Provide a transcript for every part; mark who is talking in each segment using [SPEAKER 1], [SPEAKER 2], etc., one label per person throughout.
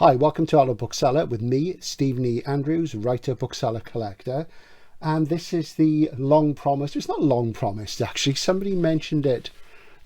[SPEAKER 1] Hi, welcome to Our Bookseller with me, Stephen E. Andrews, writer, bookseller, collector. And this is the long promised, it's not long promised actually, somebody mentioned it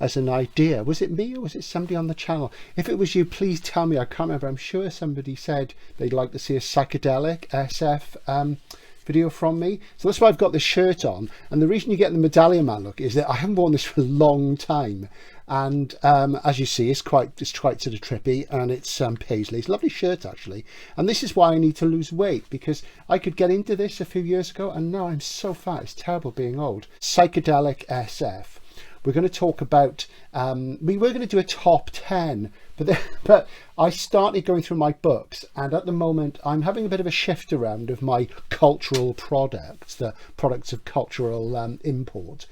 [SPEAKER 1] as an idea. Was it me or was it somebody on the channel? If it was you, please tell me. I can't remember. I'm sure somebody said they'd like to see a Psychedelic SF video from me. So that's why I've got this shirt on. And the reason you get the Medallion Man look is that I haven't worn this for a long time. And as you see, it's quite sort of trippy, and it's paisley. It's a lovely shirt actually. And this is why I need to lose weight, because I could get into this a few years ago and now I'm so fat. It's terrible being old. Psychedelic SF. We're going to talk about, we were going to do a top 10, but I started going through my books, and at the moment I'm having a bit of a shift around of my cultural products, the products of cultural import,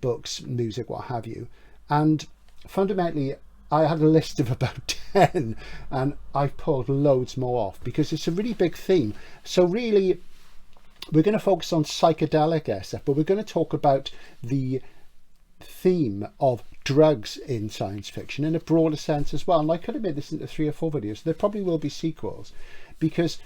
[SPEAKER 1] books, music, what have you. And fundamentally, I had a list of about 10, and I've pulled loads more off because it's a really big theme. So really, we're going to focus on psychedelic SF, but we're going to talk about the theme of drugs in science fiction in a broader sense as well. And I could have made this into 3 or 4 videos. There probably will be sequels, because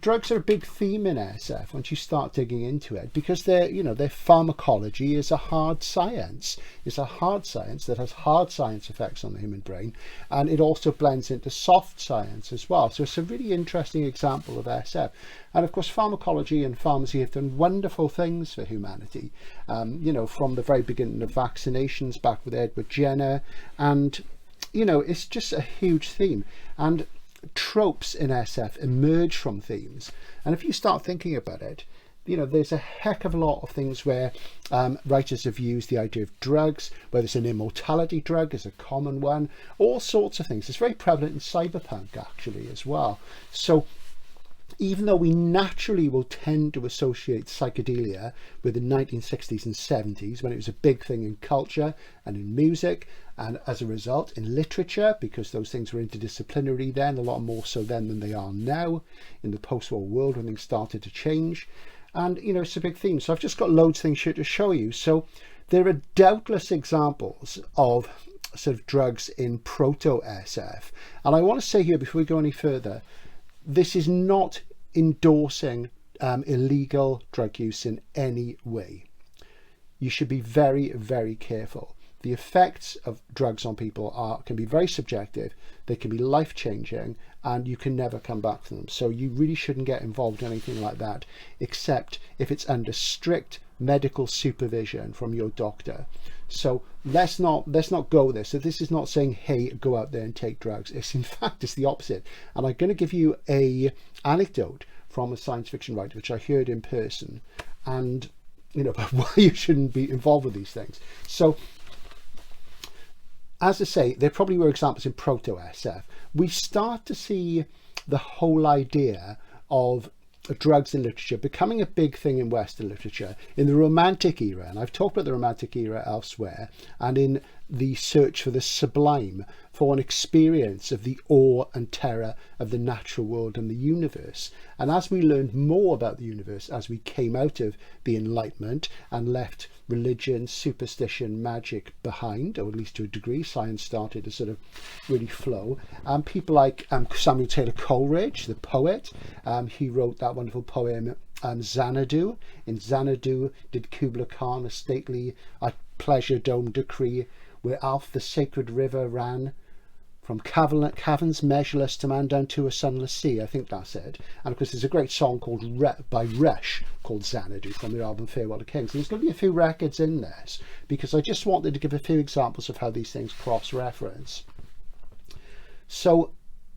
[SPEAKER 1] drugs are a big theme in SF once you start digging into it, because their pharmacology is a hard science. It's a hard science that has hard science effects on the human brain, and it also blends into soft science as well. So it's a really interesting example of SF. And of course, pharmacology and pharmacy have done wonderful things for humanity, from the very beginning of vaccinations back with Edward Jenner, and it's just a huge theme. And tropes in SF emerge from themes, and if you start thinking about it, there's a heck of a lot of things where writers have used the idea of drugs, whether it's an immortality drug is a common one, all sorts of things. It's very prevalent in cyberpunk actually as well. So even though we naturally will tend to associate psychedelia with the 1960s and 70s, when it was a big thing in culture and in music, and as a result in literature, because those things were interdisciplinary then, a lot more so then than they are now in the post-war world when things started to change. And it's a big theme. So I've just got loads of things here to show you. So there are doubtless examples of sort of drugs in proto-SF. And I want to say here, before we go any further, this is not endorsing illegal drug use in any way. You should be very, very careful. The effects of drugs on people can be very subjective. They can be life-changing, and you can never come back from them. So you really shouldn't get involved in anything like that, except if it's under strict medical supervision from your doctor. So let's not go there. So this is not saying, hey, go out there and take drugs. It's the opposite. And I'm going to give you a anecdote from a science fiction writer which I heard in person, and about why you shouldn't be involved with these things. So as I say, there probably were examples in proto-SF. We start to see the whole idea of drugs in literature becoming a big thing in Western literature in the Romantic era. And I've talked about the Romantic era elsewhere, and in the search for the sublime, for an experience of the awe and terror of the natural world and the universe. And as we learned more about the universe, as we came out of the Enlightenment and left religion, superstition, magic behind, or at least to a degree, science started to sort of really flow. People like Samuel Taylor Coleridge, the poet, he wrote that wonderful poem Xanadu. In Xanadu did Kubla Khan a stately at pleasure dome decree, where Alf the sacred river ran from caverns measureless to man down to a sunless sea. I think that's it. And of course there's a great song called by Rush called Xanadu from the album Farewell to Kings. And there's going to be a few records in this, because I just wanted to give a few examples of how these things cross-reference. So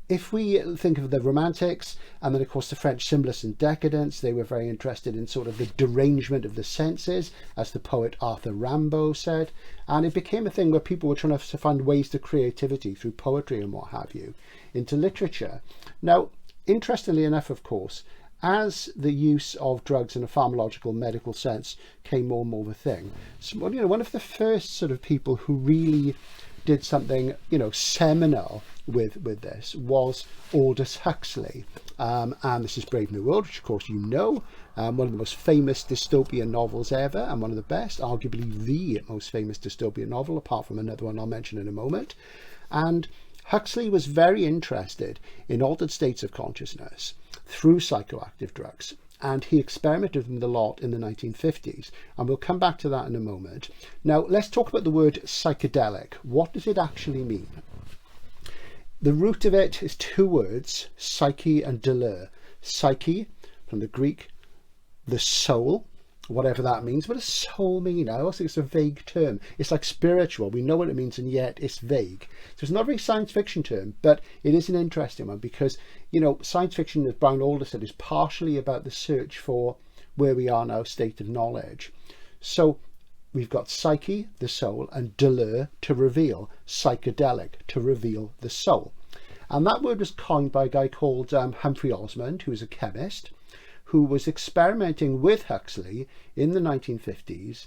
[SPEAKER 1] if we think of the Romantics, and then of course the French symbolists and decadents, they were very interested in sort of the derangement of the senses, as the poet Arthur Rimbaud said, and it became a thing where people were trying to find ways to creativity through poetry and what have you into literature. Now, interestingly enough, of course, as the use of drugs in a pharmacological medical sense came more and more of a thing, so, one of the first sort of people who really did something seminal with this was Aldous Huxley, and this is Brave New World, which of course one of the most famous dystopian novels ever, and one of the best, arguably the most famous dystopian novel, apart from another one I'll mention in a moment. And Huxley was very interested in altered states of consciousness through psychoactive drugs, and he experimented with them a lot in the 1950s, and we'll come back to that in a moment. Now, let's talk about the word psychedelic. What does it actually mean? The root of it is two words, psyche and deleur. Psyche, from the Greek, the soul, whatever that means. What does soul mean? I also think it's a vague term. It's like spiritual. We know what it means, and yet it's vague. So it's not a very science fiction term, but it is an interesting one because, you know, science fiction, as Brian Alder said, is partially about the search for where we are now, state of knowledge. So we've got psyche, the soul, and deleur, to reveal, psychedelic, to reveal the soul. And that word was coined by a guy called Humphrey Osmond, who was a chemist, who was experimenting with Huxley in the 1950s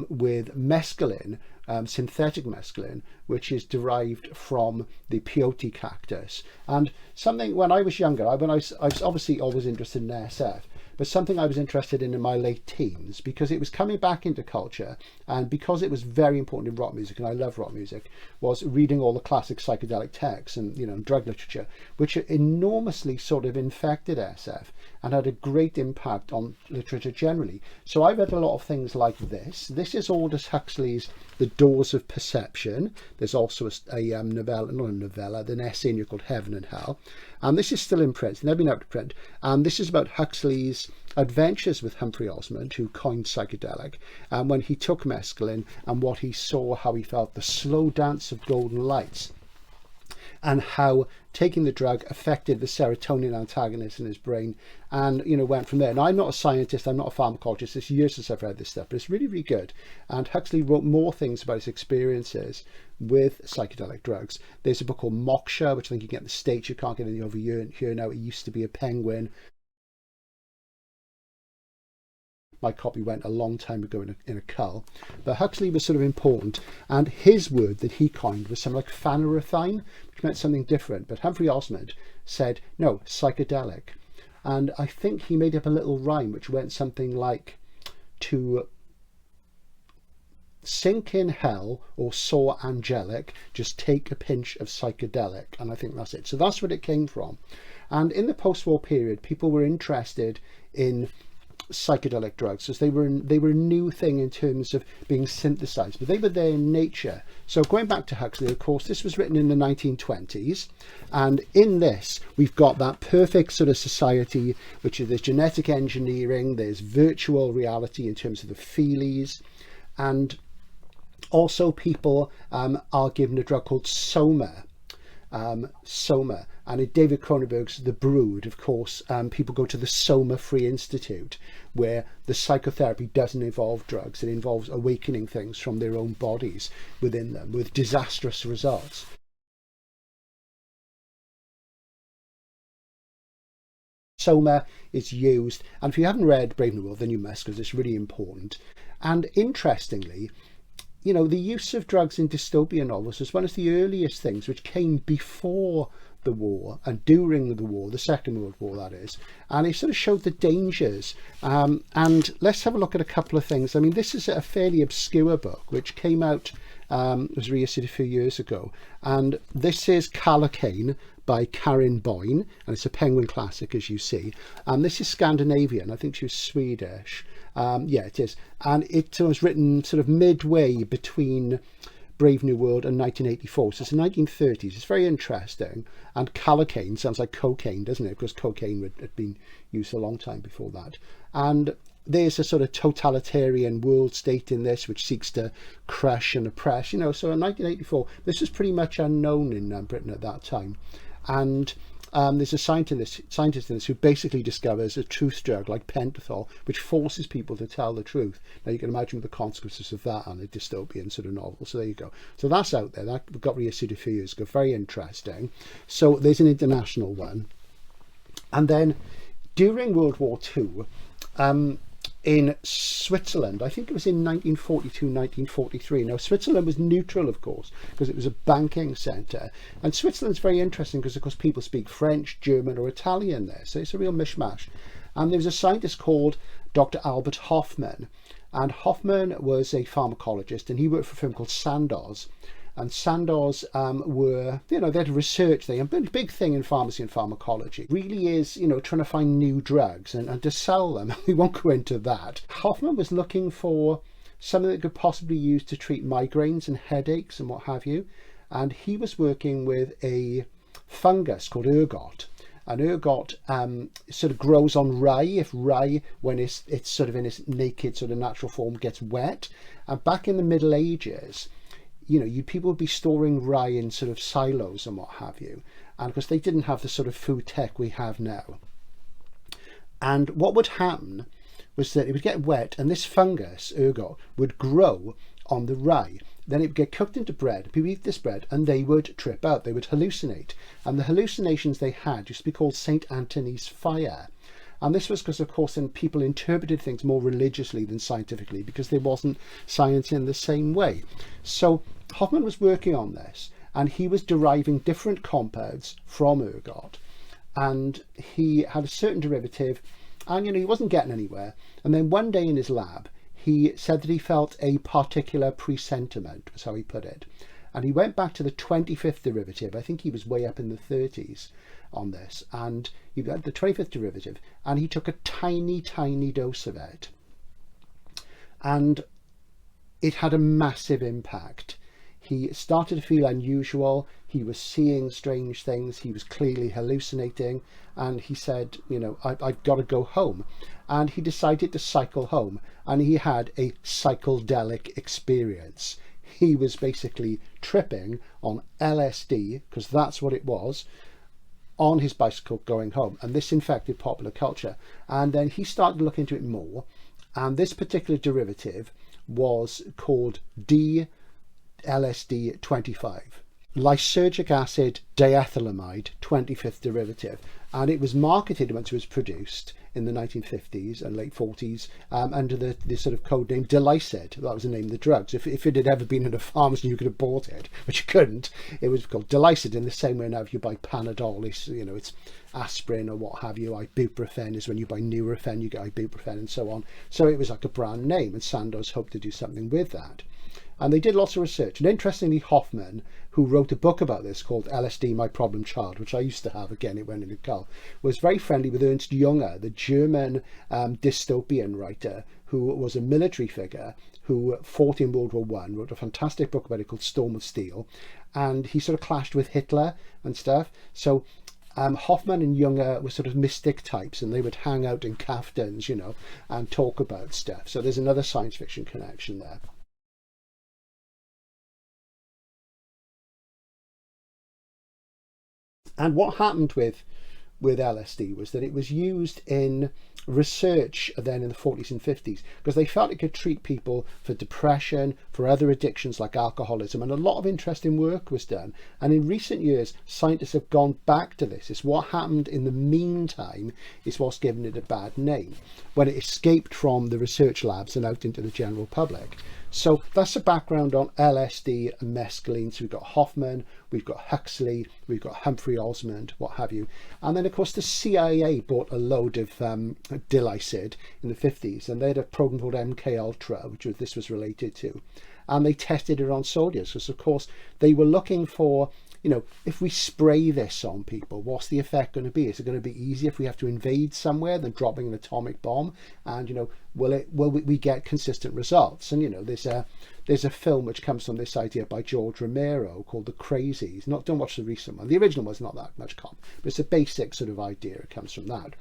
[SPEAKER 1] with mescaline, synthetic mescaline, which is derived from the peyote cactus. And something, when I was younger, I was obviously always interested in SF, but something I was interested in my late teens, because it was coming back into culture, and because it was very important in rock music, and I love rock music, was reading all the classic psychedelic texts and, you know, drug literature, which enormously sort of infected SF and had a great impact on literature generally. So I read a lot of things like this. This is Aldous Huxley's The Doors of Perception. There's also a novella, not a novella, an essay in here called Heaven and Hell. And this is still in print, it's never been out of print. And this is about Huxley's adventures with Humphrey Osmond, who coined psychedelic, and when he took mescaline and what he saw, how he felt the slow dance of golden lights, and how taking the drug affected the serotonin antagonist in his brain, and, you know, went from there. Now, I'm not a scientist, I'm not a pharmacologist, it's years since I've read this stuff, but it's really, really good. And Huxley wrote more things about his experiences with psychedelic drugs. There's a book called Moksha, which I think you can get in the States, you can't get any over here now. It used to be a penguin. My copy went a long time ago in a cull. But Huxley was sort of important, and his word that he coined was something like phanerothine, which meant something different. But Humphrey Osmond said, no, psychedelic. And I think he made up a little rhyme which went something like, to sink in hell or soar angelic, just take a pinch of psychedelic. And I think that's it. So that's where it came from. And in the post-war period, people were interested in psychedelic drugs, as they were a new thing in terms of being synthesized, but they were there in nature. So going back to Huxley, of course, this was written in the 1920s, and in this we've got that perfect sort of society, which is there's genetic engineering, there's virtual reality in terms of the feelies, and also people are given a drug called soma. And in David Cronenberg's The Brood, of course, people go to the Soma Free Institute, where the psychotherapy doesn't involve drugs. It involves awakening things from their own bodies within them, with disastrous results. Soma is used, and if you haven't read Brave New World, then you must, because it's really important. And interestingly, you know, the use of drugs in dystopian novels was one of the earliest things which came before the war and during the war, the Second World War, that is, and it sort of showed the dangers. And let's have a look at a couple of things. I mean, this is a fairly obscure book which came out, was reissued a few years ago, and this is Calocane by Karin Boyne, and it's a Penguin classic, as you see, and this is Scandinavian. I think she was Swedish. Yeah, it is, and it was written sort of midway between Brave New World and 1984, so it's the 1930s. It's very interesting, and Calocane sounds like cocaine, doesn't it? Because cocaine had been used a long time before that. And there's a sort of totalitarian world state in this which seeks to crush and oppress, you know. So in 1984, this was pretty much unknown in Britain at that time. And there's a scientist in this who basically discovers a truth drug like pentothal, which forces people to tell the truth. Now you can imagine the consequences of that on a dystopian sort of novel. So there you go. So that's out there. That got reissued a few years ago. Very interesting. So there's an international one. And then during World War II, in Switzerland, I think it was in 1942, 1943. Now, Switzerland was neutral, of course, because it was a banking centre. And Switzerland's very interesting because, of course, people speak French, German or Italian there. So it's a real mishmash. And there was a scientist called Dr. Albert Hofmann. And Hofmann was a pharmacologist, and he worked for a firm called Sandoz. And Sandoz were, they had a research thing, a big thing in pharmacy and pharmacology. Really is, trying to find new drugs and to sell them. We won't go into that. Hoffman was looking for something that could possibly be used to treat migraines and headaches and what have you. And he was working with a fungus called ergot. And ergot sort of grows on rye. If rye, when it's sort of in its naked sort of natural form, gets wet. And back in the Middle Ages, people would be storing rye in sort of silos and what have you. And of course, they didn't have the sort of food tech we have now. And what would happen was that it would get wet, and this fungus, ergot, would grow on the rye. Then it would get cooked into bread. People eat this bread and they would trip out. They would hallucinate. And the hallucinations they had used to be called St. Anthony's fire. And this was because, of course, then people interpreted things more religiously than scientifically because there wasn't science in the same way. So Hoffman was working on this, and he was deriving different compounds from ergot. And he had a certain derivative, and, he wasn't getting anywhere. And then one day in his lab, he said that he felt a particular presentiment, was how he put it. And he went back to the 25th derivative. I think he was way up in the 30s on this. And he got the 25th derivative, and he took a tiny, tiny dose of it. And it had a massive impact. He started to feel unusual. He was seeing strange things. He was clearly hallucinating. And he said, I've got to go home. And he decided to cycle home. And he had a psychedelic experience. He was basically tripping on LSD, because that's what it was, on his bicycle going home. And this infected popular culture. And then he started to look into it more. And this particular derivative was called LSD 25, lysergic acid diethylamide 25th derivative, and it was marketed once it was produced in the 1950s and late 40s under the sort of code name Delicid. That was the name of the drugs. If it had ever been in a pharmacy, you could have bought it, but you couldn't. It was called Delicid, in the same way now if you buy Panadol, it's aspirin or what have you. Ibuprofen is when you buy Nurofen, you get ibuprofen and so on. So it was like a brand name, and Sandoz hoped to do something with that. And they did lots of research. And interestingly, Hoffman, who wrote a book about this called LSD, My Problem Child, which I used to have, again, it went in a cull, was very friendly with Ernst Junger, the German dystopian writer, who was a military figure who fought in World War I, wrote a fantastic book about it called Storm of Steel. And he sort of clashed with Hitler and stuff. So Hoffman and Junger were sort of mystic types, and they would hang out in kaftans, and talk about stuff. So there's another science fiction connection there. And what happened with LSD was that it was used in research then in the 40s and 50s because they felt it could treat people for depression, for other addictions like alcoholism, and a lot of interesting work was done. And in recent years, scientists have gone back to this. It's what happened in the meantime is what's given it a bad name, when it escaped from the research labs and out into the general public. So that's the background on LSD and mescaline. So we've got Hoffman, we've got Huxley, we've got Humphrey Osmond, what have you. And then, of course, the CIA bought a load of Delicid in the 50s, and they had a program called MK Ultra, which this was related to. And they tested it on soldiers because, of course, they were looking for, if we spray this on people, what's the effect going to be? Is it going to be easier if we have to invade somewhere than dropping an atomic bomb? And, will we get consistent results? And, there's a film which comes from this idea by George Romero called The Crazies. Don't watch the recent one. The original was not that much but it's a basic sort of idea. It comes from that.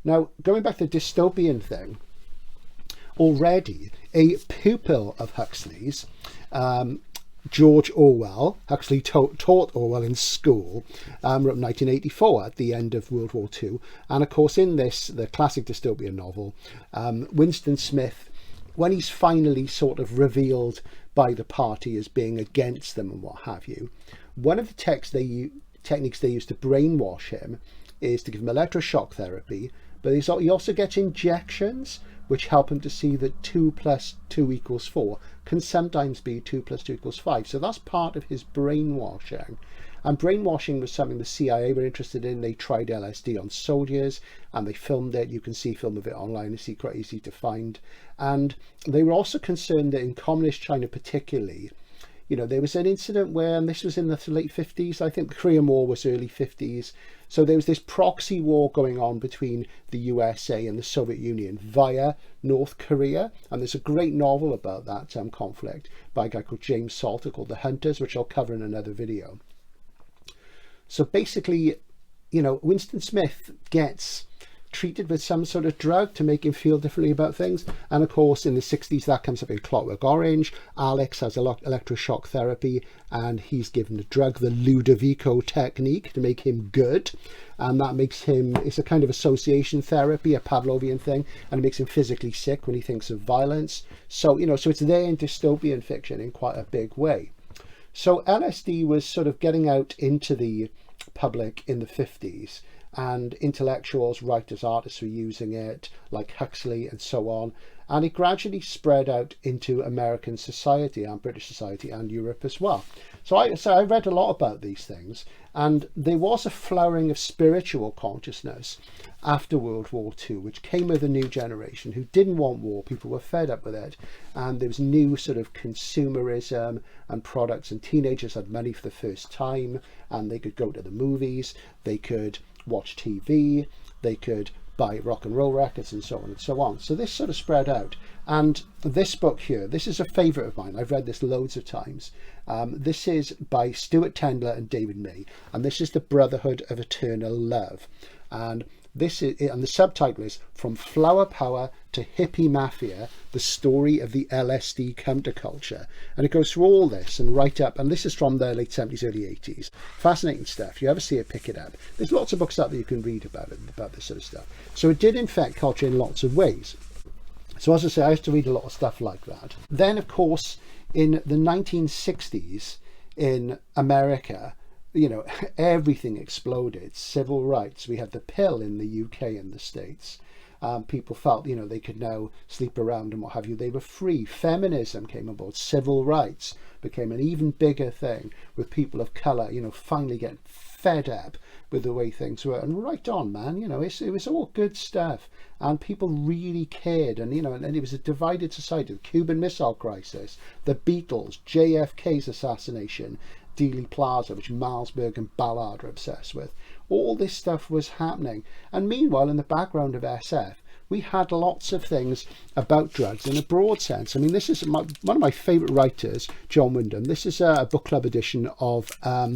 [SPEAKER 1] Now, going back to the dystopian thing, already a pupil of Huxley's, George Orwell, Huxley taught Orwell in school, wrote 1984 at the end of World War II. And of course, in this, the classic dystopian novel, Winston Smith, when he's finally sort of revealed by the party as being against them and what have you, one of the techniques they use to brainwash him is to give him electroshock therapy, but he also gets injections which help him to see that 2 + 2 = 4 can sometimes be 2 + 2 = 5. So that's part of his brainwashing. And brainwashing was something the CIA were interested in. They tried LSD on soldiers and they filmed it. You can see film of it online. It's quite easy to find. And they were also concerned that in communist China particularly, You know, there was an incident where, and this was in the late 50s, I think the Korean War was early 50s. So there was this proxy war going on between the USA and the Soviet Union via North Korea. And there's a great novel about that conflict by a guy called James Salter called The Hunters, which I'll cover in another video. So basically, you know, Winston Smith gets treated with some sort of drug to make him feel differently about things. And of course, in the 60s, that comes up in Clockwork Orange. Alex has electroshock therapy, and he's given a drug, the Ludovico technique, to make him good. And that makes him, it's a kind of association therapy, a Pavlovian thing, and it makes him physically sick when he thinks of violence. So, you know, so it's there in dystopian fiction in quite a big way. So LSD was sort of getting out into the public in the 50s. And intellectuals, writers, artists were using it, like Huxley and so on. And it gradually spread out into American society and British society and Europe as well. So I read a lot about these things. And there was a flowering of spiritual consciousness after World War II, which came with a new generation who didn't want war. People were fed up with it. And there was new sort of consumerism and products. And teenagers had money for the first time. And they could go to the movies. They could watch TV, they could buy rock and roll records and so on and so on. So this sort of spread out. And this book here, this is a favourite of mine. I've read this loads of times. This is by Stuart Tendler and David May. And this is The Brotherhood of Eternal Love. And this is, and the subtitle is From Flower Power to Hippie Mafia, the Story of the LSD Counterculture. And it goes through all this and right up, and this is from the late 70s, early 80s. Fascinating stuff. If you ever see it, pick it up. There's lots of books out there you can read about it, about this sort of stuff. So it did infect culture in lots of ways. So as I say, I used to read a lot of stuff like that. Then, of course, in the 1960s in America, you know, everything exploded. Civil rights. We had the pill in the UK and the States. People felt, you know, they could now sleep around and what have you. They were free. Feminism came aboard. Civil rights became an even bigger thing with people of colour, you know, finally getting fed up with the way things were. And right on, man, you know, it was all good stuff. And people really cared. And, you know, and it was a divided society. The Cuban Missile Crisis, the Beatles, JFK's assassination, Dealey Plaza, which Malmsberg and Ballard are obsessed with. All this stuff was happening. And meanwhile, in the background of SF, we had lots of things about drugs in a broad sense. I mean, this is one of my favourite writers, John Wyndham. This is a book club edition of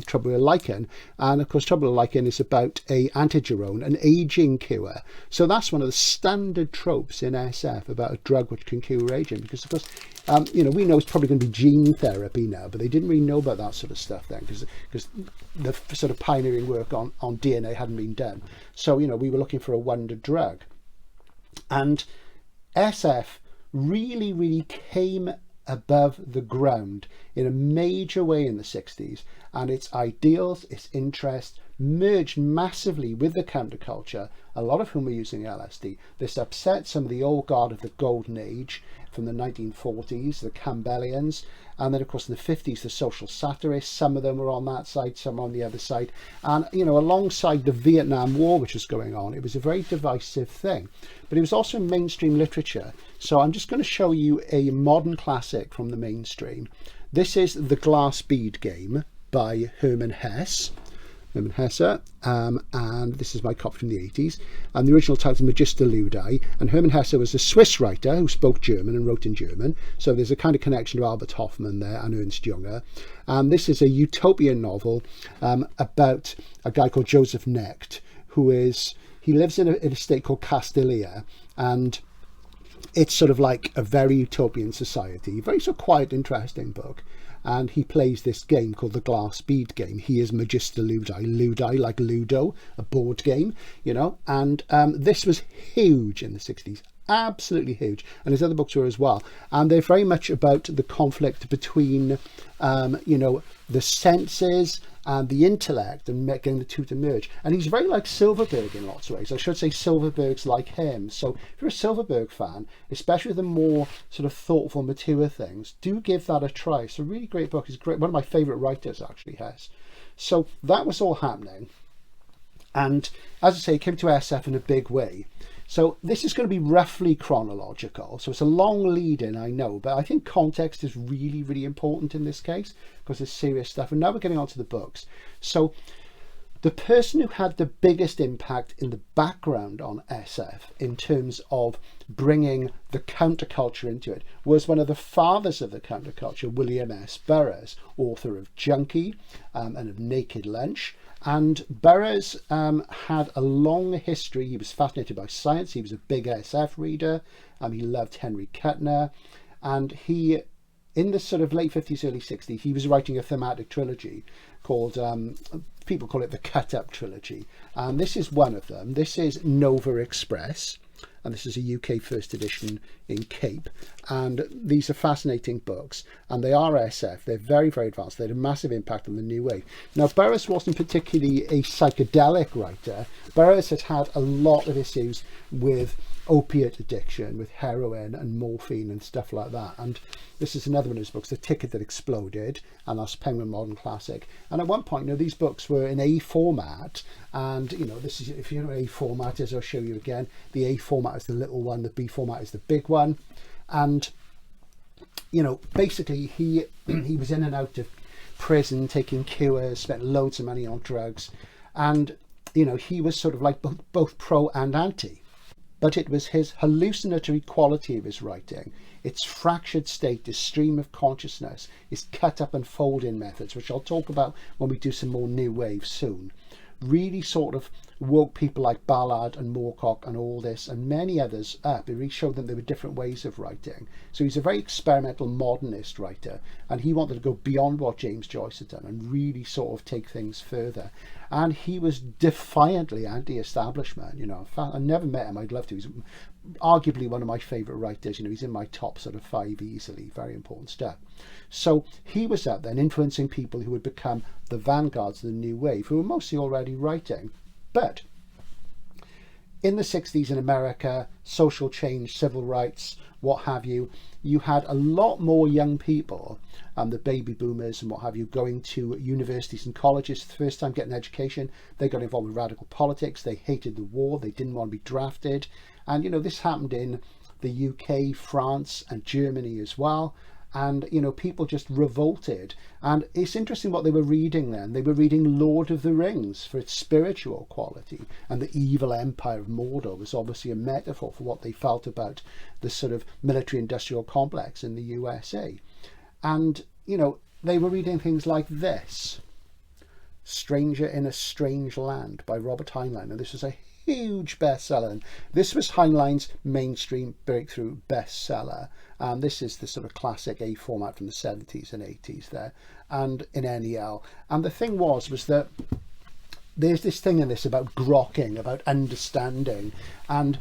[SPEAKER 1] Trouble with Lichen. And of course, Trouble with Lichen is about a antigerone, an aging cure. So that's one of the standard tropes in SF about a drug which can cure aging. Because of course, you know, we know it's probably going to be gene therapy now, but they didn't really know about that sort of stuff then, because the sort of pioneering work on DNA hadn't been done. So, you know, we were looking for a wonder drug. And SF really, really came above the ground in a major way in the 60s, and its ideals, its interests merged massively with the counterculture, a lot of whom were using LSD. This upset some of the old guard of the golden age from the 1940s, the Campbellians, and then of course in the 50s the social satirists. Some of them were on that side, some on the other side, and you know, alongside the Vietnam War which was going on, it was a very divisive thing. But it was also mainstream literature. So I'm just going to show you a modern classic from the mainstream. This is The Glass Bead Game by Hermann Hesse. And this is my copy from the 80s, and the original title is Magister Ludi, and Hermann Hesse was a Swiss writer who spoke German and wrote in German, so there's a kind of connection to Albert Hoffman there and Ernst Junger. And this is a utopian novel about a guy called Joseph Knecht, he lives in a state called Castilia, and it's sort of like a very utopian society, very sort of quiet, interesting book. And he plays this game called the Glass Bead Game. He is Magister Ludi, Ludi like Ludo, a board game, you know. And this was huge in the 60s, absolutely huge. And his other books were as well. And they're very much about the conflict between, you know, the senses and the intellect, and getting the two to merge. And he's very like Silverberg in lots of ways. I should say Silverberg's like him. So if you're a Silverberg fan, especially the more sort of thoughtful, mature things, do give that a try. It's a really great book. He's great. One of my favourite writers actually has. So that was all happening. And as I say, it came to SF in a big way. So this is going to be roughly chronological. So it's a long lead in, I know, but I think context is really, really important in this case because it's serious stuff. And now we're getting on to the books. So the person who had the biggest impact in the background on SF in terms of bringing the counterculture into it was one of the fathers of the counterculture, William S. Burroughs, author of Junkie and of Naked Lunch. And Burroughs had a long history. He was fascinated by science. He was a big SF reader. He loved Henry Kuttner. And he, in the sort of late 50s, early 60s, he was writing a thematic trilogy called, people call it the Cut Up Trilogy. And this is one of them. This is Nova Express. And this is a UK first edition in Cape. And these are fascinating books. And they are SF. They're very, very advanced. They had a massive impact on the new wave. Now, Burroughs wasn't particularly a psychedelic writer. Burroughs had had a lot of issues with opiate addiction, with heroin and morphine and stuff like that. And this is another one of his books, The Ticket That Exploded, and that's Penguin Modern Classic. And at one point, these books were in A format. And, this is, if you know what A format is, I'll show you again. The A format is the little one, the B format is the big one. And, basically he was in and out of prison, taking cures, spent loads of money on drugs. And, he was sort of like both pro and anti. But it was his hallucinatory quality of his writing, its fractured state, his stream of consciousness, his cut up and fold in methods, which I'll talk about when we do some more new wave soon, really sort of woke people like Ballard and Moorcock and all this and many others up. It really showed them there were different ways of writing. So he's a very experimental modernist writer, and he wanted to go beyond what James Joyce had done and really sort of take things further. And he was defiantly anti-establishment. I never met him. I'd love to. He's arguably one of my favourite writers. He's in my top sort of 5 easily. Very important stuff. So he was out then influencing people who would become the vanguards of the new wave, who were mostly already writing. But in the 60s in America, social change, civil rights, what have you, you had a lot more young people, the baby boomers and what have you, going to universities and colleges for the first time, getting education. They got involved with radical politics. They hated the war. They didn't want to be drafted. And, this happened in the UK, France and Germany as well. And, people just revolted. And it's interesting what they were reading then. They were reading Lord of the Rings for its spiritual quality. And the evil empire of Mordor was obviously a metaphor for what they felt about the sort of military-industrial complex in the USA. And, they were reading things like this. Stranger in a Strange Land by Robert Heinlein. And this was a huge bestseller. And this was Heinlein's mainstream breakthrough bestseller. And this is the sort of classic A format from the 70s and 80s there, and in NEL. And the thing was that there's this thing in this about grokking, about understanding. And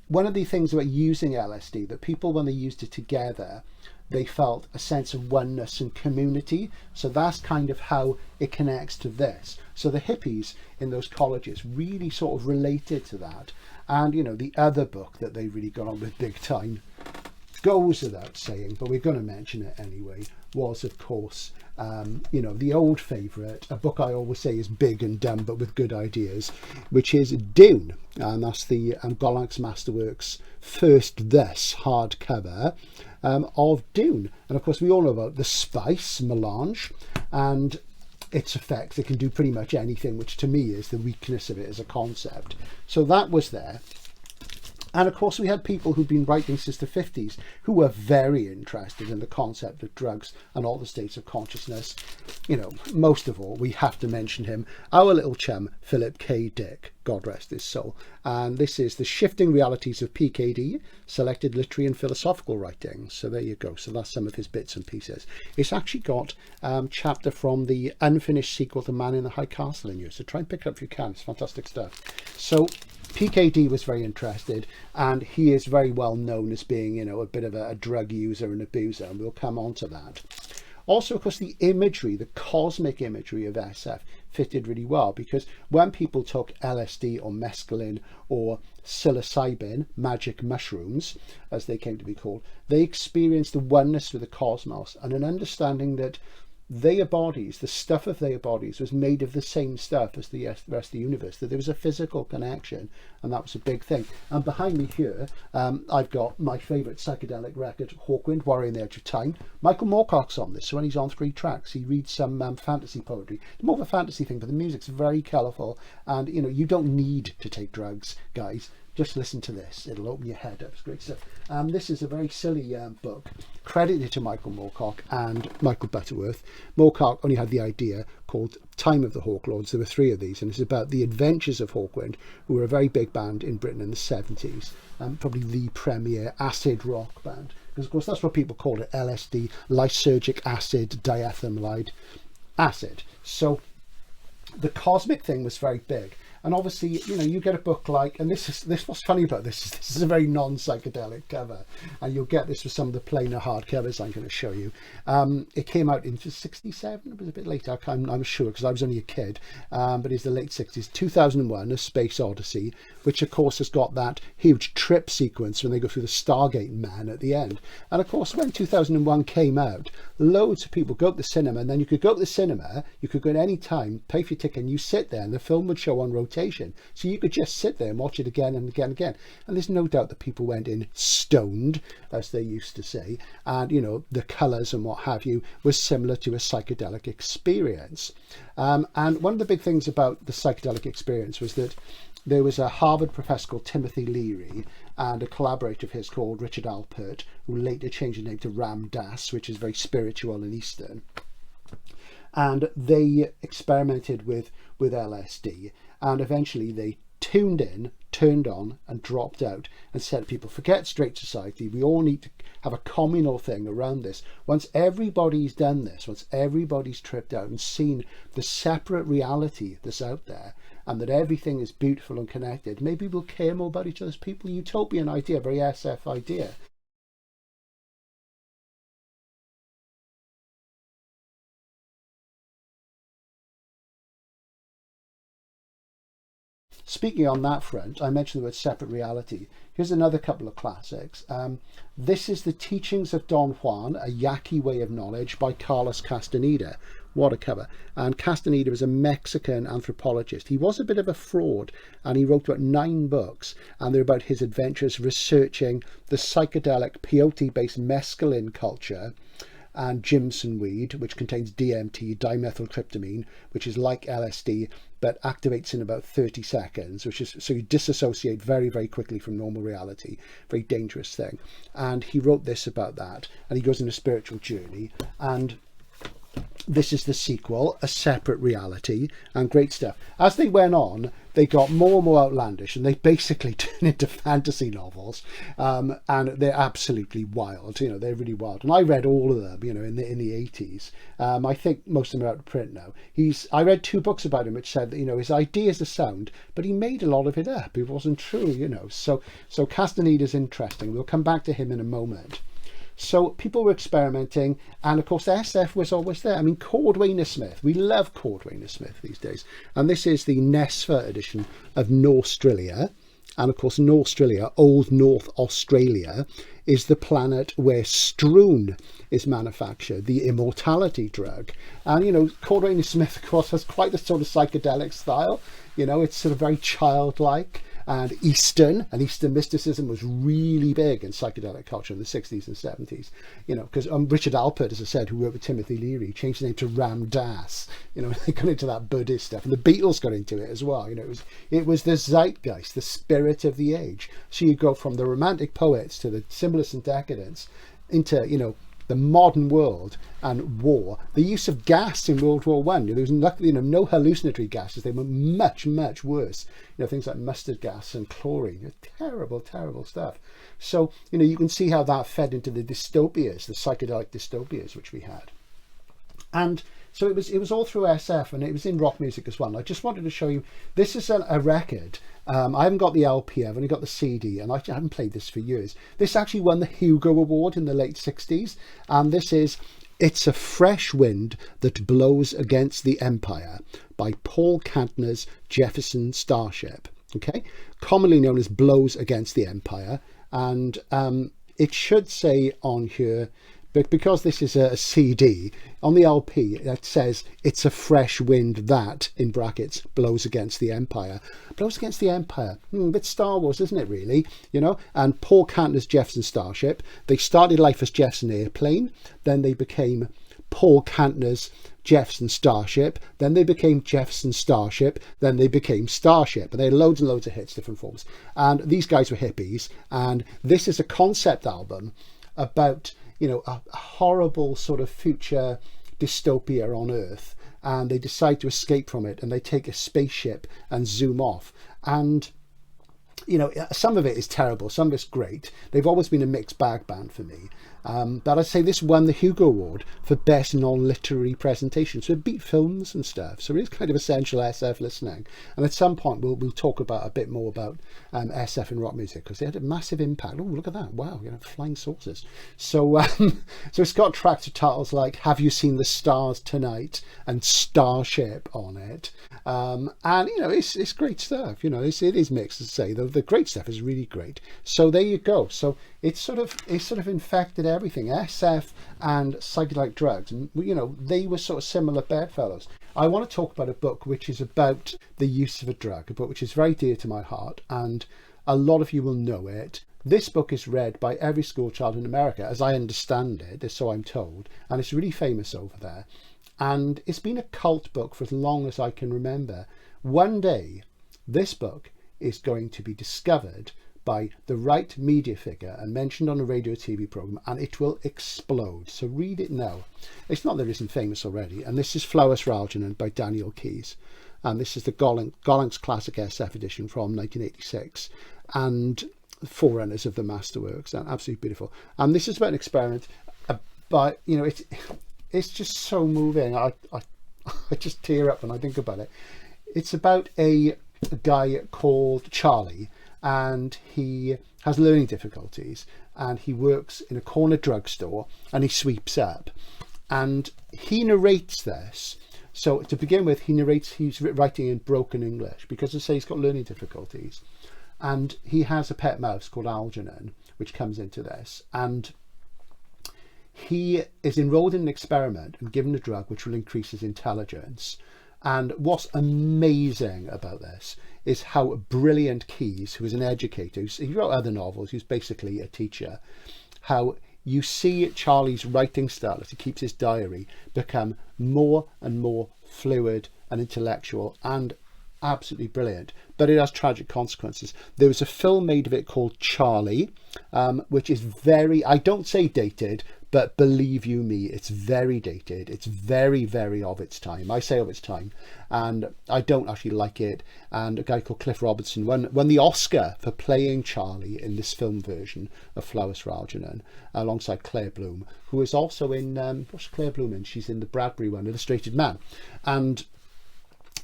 [SPEAKER 1] one of the things about using LSD, that people, when they used it together, they felt a sense of oneness and community. So that's kind of how it connects to this. So the hippies in those colleges really sort of related to that. And, the other book that they really got on with big time, goes without saying, but we're going to mention it anyway, was, of course, the old favourite, a book I always say is big and dumb, but with good ideas, which is Dune. And that's the Gollancz Masterworks first thus hardcover of Dune. And of course, we all know about the spice melange and its effects. It can do pretty much anything, which to me is the weakness of it as a concept. So that was there. And of course, we had people who'd been writing since the 50s who were very interested in the concept of drugs and all the states of consciousness. Most of all, we have to mention him, our little chum, Philip K. Dick, God rest his soul. And this is The Shifting Realities of PKD, Selected Literary and Philosophical Writings. So there you go. So that's some of his bits and pieces. It's actually got chapter from the unfinished sequel to Man in the High Castle in here. So try and pick it up if you can. It's fantastic stuff. So PKD was very interested, and he is very well known as being, a bit of a drug user and abuser, and we'll come on to that. Also, of course, the imagery, the cosmic imagery of SF fitted really well, because when people took LSD or mescaline or psilocybin, magic mushrooms, as they came to be called, they experienced the oneness with the cosmos and an understanding that their bodies, the stuff of their bodies was made of the same stuff as the rest of the universe, that there was a physical connection, and that was a big thing. And behind me here, I've got my favourite psychedelic record, Hawkwind, Warrior on the Edge of Time. Michael Moorcock's on this, so when he's on 3 tracks, he reads some fantasy poetry. It's more of a fantasy thing, but the music's very colourful, and you don't need to take drugs, guys. Just listen to this. It'll open your head up. It's great stuff. This is a very silly book credited to Michael Moorcock and Michael Butterworth. Moorcock only had the idea, called Time of the Hawklords. There were 3 of these, and it's about the adventures of Hawkwind, who were a very big band in Britain in the 70s. Probably the premier acid rock band. Because, of course, that's what people call it, LSD, lysergic acid diethylmide acid. So the cosmic thing was very big. And obviously, you get a book like, and this what's funny about this is a very non-psychedelic cover, and you'll get this with some of the plainer hard covers I'm going to show you. It came out in 67, it was a bit later, I'm sure, because I was only a kid, but it's the late 60s, 2001, A Space Odyssey, which of course has got that huge trip sequence when they go through the Stargate Man at the end. And of course, when 2001 came out, loads of people go to the cinema, and then you could go to the cinema, you could go at any time, pay for your ticket, and you sit there, and the film would show on rotation. So you could just sit there and watch it again and again and again. And there's no doubt that people went in stoned, as they used to say, and the colours and what have you was similar to a psychedelic experience. And one of the big things about the psychedelic experience was that there was a Harvard professor called Timothy Leary and a collaborator of his called Richard Alpert, who later changed his name to Ram Dass, which is very spiritual and Eastern. And they experimented with LSD, and eventually they tuned in, turned on, and dropped out, and said to people, forget straight society, we all need to have a communal thing around this. Once everybody's done this, once everybody's tripped out and seen the separate reality that's out there, and that everything is beautiful and connected, maybe we'll care more about each other's people. Utopian idea, very SF idea. Speaking on that front, I mentioned the word separate reality. Here's another couple of classics. This is The Teachings of Don Juan, A Yaqui Way of Knowledge by Carlos Castaneda. What a cover. And Castaneda was a Mexican anthropologist. He was a bit of a fraud, and he wrote about 9 books, and they're about his adventures researching the psychedelic peyote-based mescaline culture and Jimson weed, which contains DMT, dimethyltryptamine, which is like LSD, but activates in about 30 seconds, which is, so you disassociate very, very quickly from normal reality. Very dangerous thing. And he wrote this about that, and he goes on a spiritual journey, and this is the sequel, A Separate Reality, and great stuff. As they went on, they got more and more outlandish, and they basically turned into fantasy novels, and they're absolutely wild. They're really wild. And I read all of them, in the 80s. I think most of them are out of print now. I read 2 books about him which said that his ideas are sound, but he made a lot of it up. It wasn't true, So Castaneda's interesting. We'll come back to him in a moment. So people were experimenting, and of course SF was always there. I mean, Cordwainer Smith, we love Cordwainer Smith these days. And this is the Nesfa edition of Norstrilia. And of course, Norstrilia, Old North Australia, is the planet where Stroon is manufactured, the immortality drug. And, Cordwainer Smith, of course, has quite a sort of psychedelic style. It's sort of very childlike. And Eastern mysticism was really big in psychedelic culture in the 60s and 70s, because Richard Alpert, as I said, who worked with Timothy Leary, changed his name to Ram Dass. They got into that Buddhist stuff, and the Beatles got into it as well. It was the zeitgeist, the spirit of the age. So you go from the romantic poets to the symbolists and decadents into, the modern world and war. The use of gas in World War One. There was no hallucinatory gases. They were much, much worse. Things like mustard gas and chlorine. Terrible, terrible stuff. So, you can see how that fed into the dystopias, the psychedelic dystopias which we had. And so it was all through SF, and it was in rock music as well. And I just wanted to show you, this is a record. I haven't got the LP, I've only got the CD, and I haven't played this for years. This actually won the Hugo Award in the late 60s, and this is It's a Fresh Wind That Blows Against the Empire by Paul Kantner's Jefferson Starship, okay? Commonly known as Blows Against the Empire, and it should say on here, But because this is a CD, on the LP it says it's a fresh wind that, in brackets, blows against the Empire. Blows against the Empire. A bit Star Wars, isn't it, really? You know? And Paul Kantner's Jefferson Starship. They started life as Jefferson Airplane. Then they became Paul Kantner's Jefferson Starship. Then they became Jefferson Starship. Then they became Starship. And they had loads and loads of hits, different forms. And these guys were hippies. And this is a concept album about, you know, a horrible sort of future dystopia on Earth, and they decide to escape from it, and they take a spaceship and zoom off. And, you know, some of it is terrible, some of it's great. They've always been a mixed bag band for me. But I'd say this won the Hugo Award for Best Non-Literary Presentation. So it beat films and stuff. So it is kind of essential SF listening. And at some point we'll talk about a bit more about SF and rock music, because they had a massive impact. Oh, look at that. Wow, you know, flying saucers. So so it's got tracks with titles like Have You Seen the Stars Tonight and Starship on it. And, you know, it's great stuff. You know, it is mixed, as I say. The great stuff is really great. So there you go. So it's sort of infected everything. SF and psychedelic drugs, and, you know, they were sort of similar bedfellows. I want to talk about a book which is about the use of a drug, a book which is very dear to my heart, and a lot of you will know it. This book is read by every school child in America, as I understand it, so I'm told, and it's really famous over there. And it's been a cult book for as long as I can remember. One day, this book is going to be discovered by the right media figure and mentioned on a radio TV program, and it will explode. So read it now. It's not that it isn't famous already. And this is Flowers for Algernon by Daniel Keyes. And this is the Gollancz Classic SF edition from 1986. And forerunners of the Masterworks. And absolutely beautiful. And this is about an experiment. But, you know, it's just so moving. I just tear up when I think about it. It's about a guy called Charlie, and he has learning difficulties, and he works in a corner drugstore, and he sweeps up, and he narrates this. So to begin with, he's writing in broken English, because as I say, he's got learning difficulties, and he has a pet mouse called Algernon, which comes into this, and he is enrolled in an experiment and given a drug which will increase his intelligence. And what's amazing about this is how brilliant Keyes, who is an educator, he wrote other novels, he's basically a teacher, how you see Charlie's writing style as he keeps his diary become more and more fluid and intellectual and absolutely brilliant. But it has tragic consequences. There was a film made of it called Charlie, which is very, I don't say dated, but believe you me, it's very dated. It's very, very of its time. I say of its time, and I don't actually like it. And a guy called Cliff Robertson won the Oscar for playing Charlie in this film version of Flowers for Algernon, alongside Claire Bloom, who is also in, what's Claire Bloom in? She's in the Bradbury one, Illustrated Man. And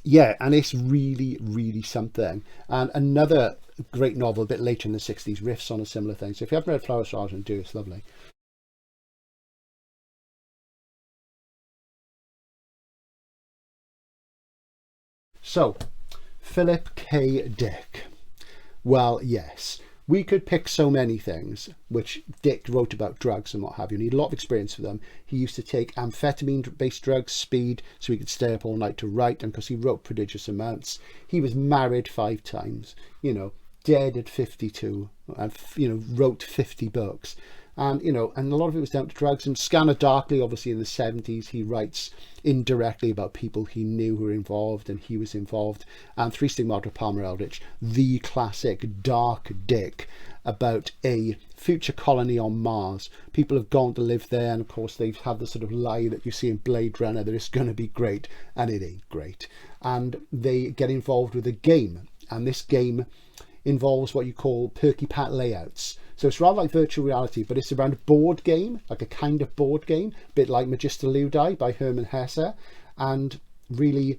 [SPEAKER 1] yeah, and it's really, really something. And another great novel a bit later in the 60s riffs on a similar thing. So if you haven't read Flowers for Algernon, do. It's lovely. So, Philip K. Dick. Well, yes, we could pick so many things which Dick wrote about drugs and what have you. And he had a lot of experience with them. He used to take amphetamine-based drugs, speed, so he could stay up all night to write, and because he wrote prodigious amounts. He was married 5 times, you know, dead at 52, and, you know, wrote 50 books. And, you know, and a lot of it was down to drugs. And Scanner Darkly, obviously in the 70s, he writes indirectly about people he knew who were involved, and he was involved. And Three Stigmata of Palmer Eldritch, the classic dark Dick about a future colony on Mars. People have gone to live there, and of course they've had the sort of lie that you see in Blade Runner that it's going to be great, and it ain't great. And they get involved with a game, and this game involves what you call perky pat layouts. So it's rather like virtual reality, but it's around a board game, like a kind of board game, a bit like Magister Ludi by Hermann Hesse. And really,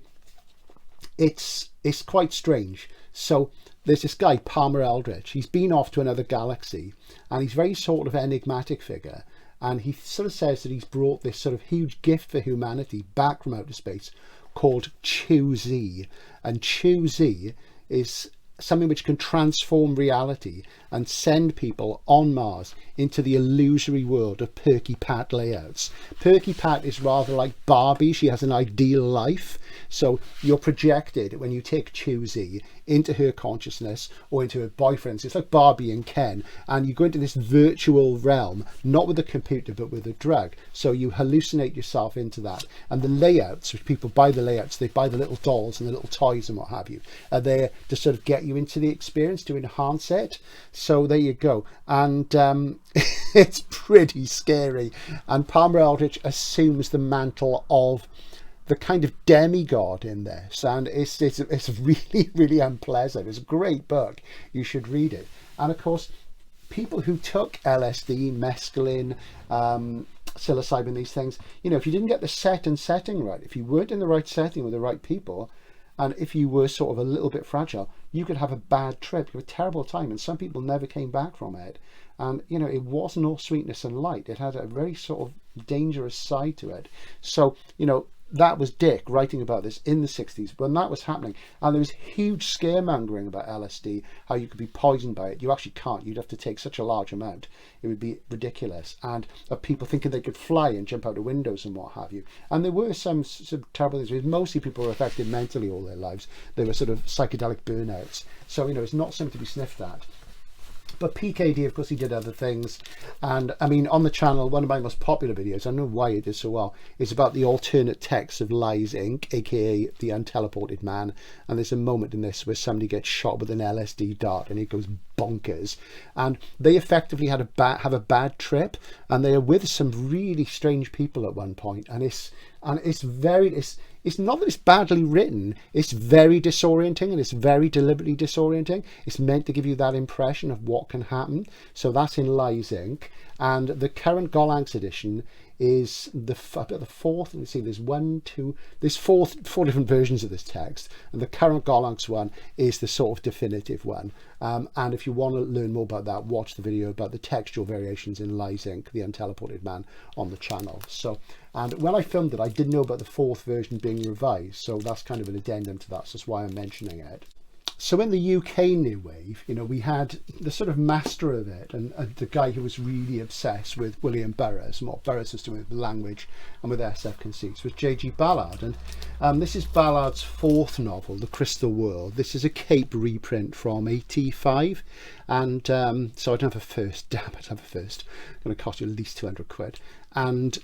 [SPEAKER 1] it's quite strange. So there's this guy, Palmer Eldritch. He's been off to another galaxy, and he's very sort of enigmatic figure. And he sort of says that he's brought this sort of huge gift for humanity back from outer space called Chew Z. And Chew Z is something which can transform reality and send people on Mars into the illusory world of Perky Pat layouts. Perky Pat is rather like Barbie. She has an ideal life. So you're projected, when you take Choosy, into her consciousness or into her boyfriend's. It's like Barbie and Ken, and you go into this virtual realm, not with a computer but with a drug. So you hallucinate yourself into that, and the layouts, which people buy the layouts, they buy the little dolls and the little toys and what have you, are there to sort of get you into the experience, to enhance it. So there you go. And it's pretty scary, and Palmer Eldritch assumes the mantle of the kind of demigod in this, and it's really, really unpleasant. It's a great book. You should read it. And of course, people who took LSD, mescaline, psilocybin, these things, you know, if you didn't get the setting right, if you weren't in the right setting with the right people, and if you were sort of a little bit fragile, you could have a bad trip, you have a terrible time, and some people never came back from it. And, you know, it wasn't all sweetness and light. It had a very sort of dangerous side to it. So, you know, that was Dick writing about this in the 60s when that was happening, and there was huge scaremongering about LSD, how you could be poisoned by it. You actually can't. You'd have to take such a large amount. It would be ridiculous. And of people thinking they could fly and jump out of windows and what have you. And there were some terrible things. Mostly people were affected mentally all their lives. They were sort of psychedelic burnouts. So, you know, it's not something to be sniffed at. But PKD, of course, he did other things. And I mean, on the channel, one of my most popular videos, I don't know why it did so well, is about the alternate text of Lies Inc., aka The Unteleported Man. And there's a moment in this where somebody gets shot with an LSD dart and it goes bonkers. And they effectively have a bad trip, and they are with some really strange people at one point. And it's not that it's badly written, it's very disorienting, and it's very deliberately disorienting. It's meant to give you that impression of what can happen. So that's in Lies Inc. And the current Gollancz edition is the fourth. Let's see, there's four different versions of this text, and the current Gollancz one is the sort of definitive one. And if you want to learn more about that, watch the video about the textual variations in Lies Inc., The Unteleported Man, on the channel. So, and when I filmed it, I didn't know about the fourth version being revised, so that's kind of an addendum to that. So that's why I'm mentioning it. So in the UK New Wave, you know, we had the sort of master of it, and the guy who was really obsessed with William Burroughs, and what Burroughs was doing with language and with SF conceits, was J.G. Ballard. And this is Ballard's fourth novel, The Crystal World. This is a Cape reprint from 85. And so I don't have a first. Damn it, I have a first. It's going to cost you at least 200 quid. And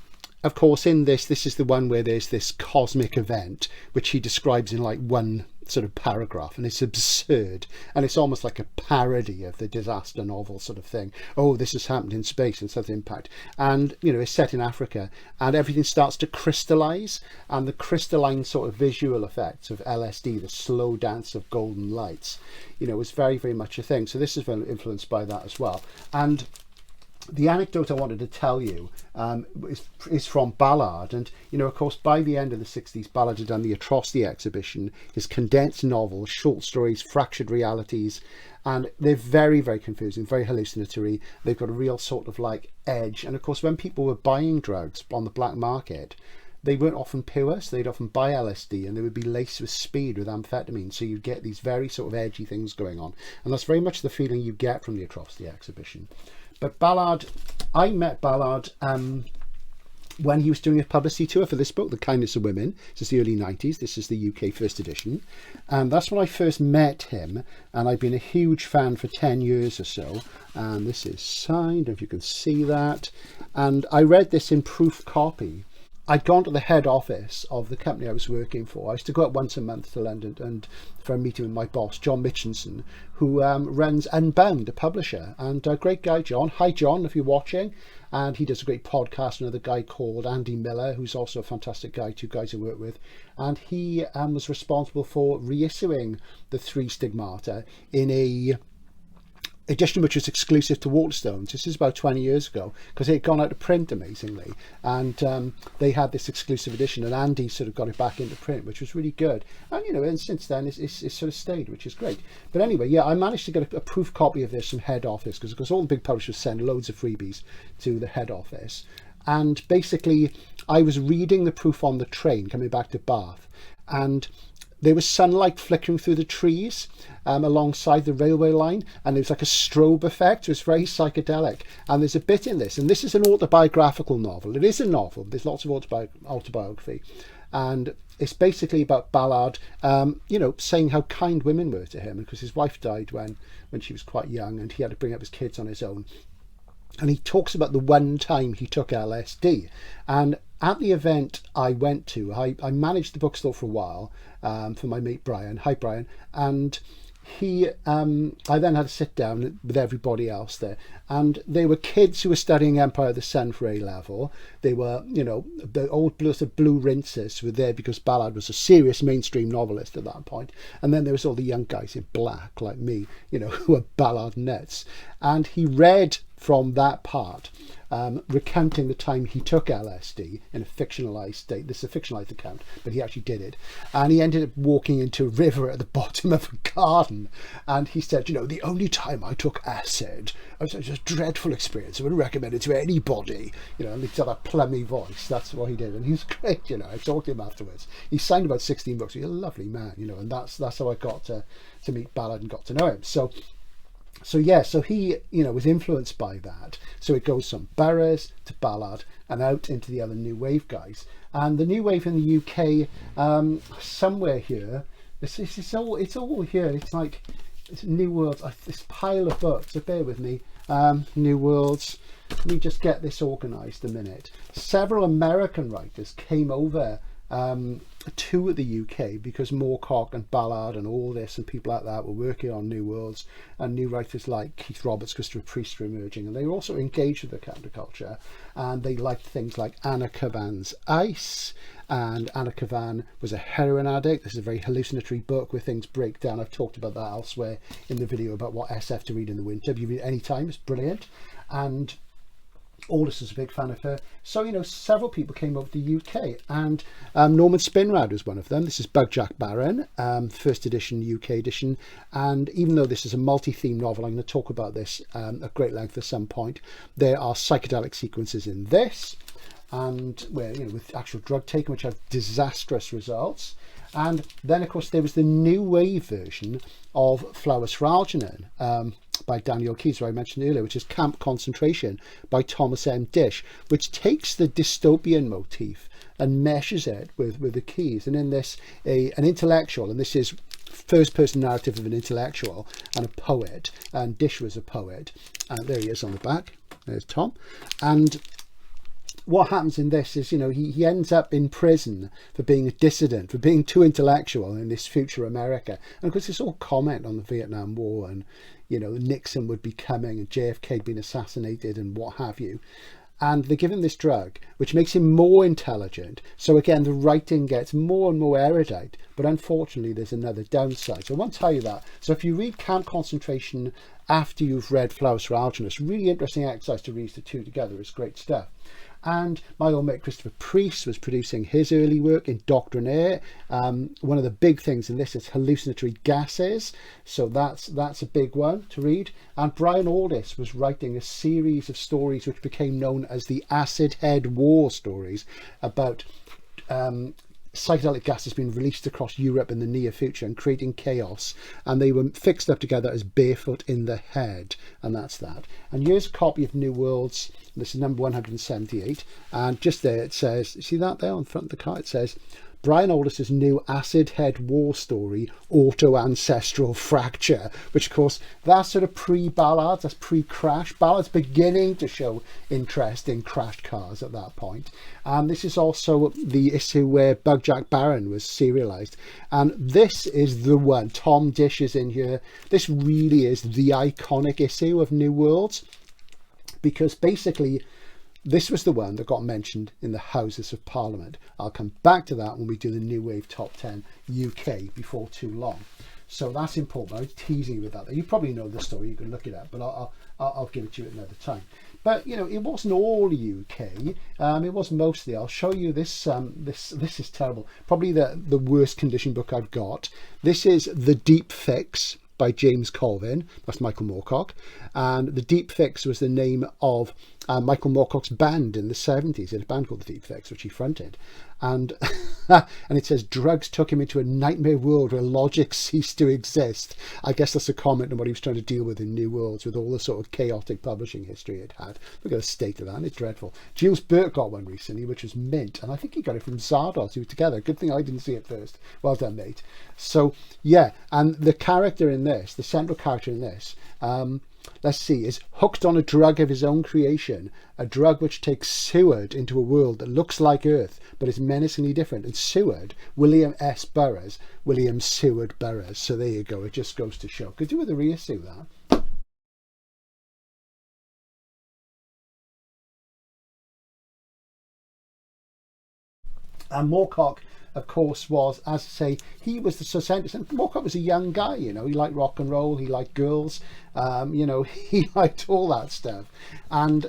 [SPEAKER 1] of course, in this is the one where there's this cosmic event, which he describes in like one sort of paragraph, and it's absurd, and it's almost like a parody of the disaster novel sort of thing. Oh, this has happened in space and such impact, and you know, it's set in Africa, and everything starts to crystallize, and the crystalline sort of visual effects of LSD, the slow dance of golden lights, you know, was very, very much a thing. So this is very influenced by that as well. And the anecdote I wanted to tell you is from Ballard. And, you know, of course, by the end of the 60s, Ballard had done the Atrocity exhibition, his condensed novels, short stories, fractured realities, and they're very, very confusing, very hallucinatory. They've got a real sort of like edge. And of course, when people were buying drugs on the black market, they weren't often pure, so they'd often buy LSD and they would be laced with speed, with amphetamine. So you'd get these very sort of edgy things going on. And that's very much the feeling you get from the Atrocity exhibition. But Ballard, I met Ballard when he was doing a publicity tour for this book, The Kindness of Women. This is the early 90s. This is the UK first edition. And that's when I first met him. And I've been a huge fan for 10 years or so. And this is signed, if you can see that. And I read this in proof copy. I'd gone to the head office of the company I was working for. I used to go up once a month to London and for a meeting with my boss, John Mitchinson, who runs Unbound, a publisher, and a great guy, John. Hi, John, if you're watching. And he does a great podcast. Another guy called Andy Miller, who's also a fantastic guy, two guys I work with. And he was responsible for reissuing the Three Stigmata in a edition which was exclusive to Waterstones. This is about 20 years ago, because it had gone out of print amazingly, and they had this exclusive edition, and Andy sort of got it back into print, which was really good. And you know, and since then it's sort of stayed, which is great. But anyway, yeah, I managed to get a proof copy of this from head office, because all the big publishers send loads of freebies to the head office. And basically I was reading the proof on the train coming back to Bath, and there was sunlight flickering through the trees alongside the railway line, and there was like a strobe effect. It was very psychedelic. And there's a bit in this, and this is an autobiographical novel. It is a novel. There's lots of autobiography. And it's basically about Ballard, saying how kind women were to him, because his wife died when she was quite young, and he had to bring up his kids on his own. And he talks about the one time he took LSD. And at the event I went to, I managed the bookstore for a while for my mate Brian. Hi, Brian. And I then had to sit down with everybody else there. And they were kids who were studying Empire of the Sun for A-level. They were, the old blue rinses were there because Ballard was a serious mainstream novelist at that point. And then there was all the young guys in black, like me, who were Ballard nuts. And he read from that part, recounting the time he took LSD in a fictionalized state. This is a fictionalized account, but he actually did it. And he ended up walking into a river at the bottom of a garden. And he said, the only time I took acid, it was a dreadful experience. I wouldn't recommend it to anybody. And he's got that plummy voice. That's what he did. And he was great, I talked to him afterwards. He signed about 16 books. He's a lovely man, and that's how I got to meet Ballard and got to know him. So he, was influenced by that. So it goes from Burroughs to Ballard and out into the other new wave guys. And the new wave in the UK, somewhere here, it's all here. It's like New Worlds, this pile of books. So bear with me. New Worlds. Let me just get this organised a minute. Several American writers came over to the UK because Moorcock and Ballard and all this and people like that were working on New Worlds, and new writers like Keith Roberts, Christopher Priest were emerging, and they were also engaged with the counterculture, and they liked things like Anna Kavan's Ice. And Anna Kavan was a heroin addict. This is a very hallucinatory book where things break down. I've talked about that elsewhere in the video about what SF to read in the winter. If you read it any time, it's brilliant. And Aldous is a big fan of her. So, several people came over to the UK, and Norman Spinrad was one of them. This is Bugjack Baron, first edition, UK edition. And even though this is a multi-theme novel, I'm going to talk about this at great length at some point. There are psychedelic sequences in this, and where, with actual drug taking, which have disastrous results. And then, of course, there was the new wave version of Flowers for Algernon by Daniel Keyes, who I mentioned earlier, which is Camp Concentration by Thomas M. Dish, which takes the dystopian motif and meshes it with the Keyes. And in this, an intellectual, and this is first-person narrative of an intellectual and a poet, and Dish was a poet. And there he is on the back. There's Tom. And what happens in this is, he ends up in prison for being a dissident, for being too intellectual in this future America. And of course, it's all comment on the Vietnam War, and, Nixon would be coming, and JFK had been assassinated, and what have you. And they give him this drug, which makes him more intelligent. So again, the writing gets more and more erudite. But unfortunately, there's another downside. So I won't tell you that. So if you read Camp Concentration after you've read Flowers for Algernon, it's a really interesting exercise to read the two together. It's great stuff. And my old mate Christopher Priest was producing his early work in Doctrinaire. One of the big things in this is hallucinatory gases. So that's a big one to read. And Brian Aldiss was writing a series of stories which became known as the Acid Head War stories about psychedelic gases being released across Europe in the near future and creating chaos, and they were fixed up together as Barefoot in the Head, and that's that. And here's a copy of New Worlds. This is number 178, and just there it says, see that there on front of the card, it says Brian Aldiss's new Acid Head War story, Auto-Ancestral Fracture, which of course, that's sort of pre-Ballard, that's pre-Crash. Ballard's beginning to show interest in crashed cars at that point. And this is also the issue where Bugjack Baron was serialized. And this is the one. Tom Dish is in here. This really is the iconic issue of New Worlds, because basically this was the one that got mentioned in the Houses of Parliament. I'll come back to that when we do the New Wave Top 10 UK before too long. So that's important. I'm teasing you with that. You probably know the story. You can look it up, but I'll give it to you at another time. But it wasn't all UK. It was mostly. I'll show you this. This is terrible. Probably the worst condition book I've got. This is The Deep Fix by James Colvin. That's Michael Moorcock. And The Deep Fix was the name of Michael Moorcock's band in the 70s. He had a band called The Deep Fix, which he fronted. And and it says, drugs took him into a nightmare world where logic ceased to exist. I guess that's a comment on what he was trying to deal with in New Worlds, with all the sort of chaotic publishing history it had. Look at the state of that, and it's dreadful. Giles Burt got one recently, which was mint, and I think he got it from Zardos, who were together. Good thing I didn't see it first. Well done, mate. So, yeah, and the character in this, the central character in this, let's see, is hooked on a drug of his own creation, a drug which takes Seward into a world that looks like Earth, but is menacingly different. And Seward, William S. Burroughs, William Seward Burroughs. So there you go, it just goes to show. Could do with a reissue, that. And Moorcock, of course, was, as I say, he was the centre. And Moorcock was a young guy, you know, he liked rock and roll, he liked girls, you know, he liked all that stuff. And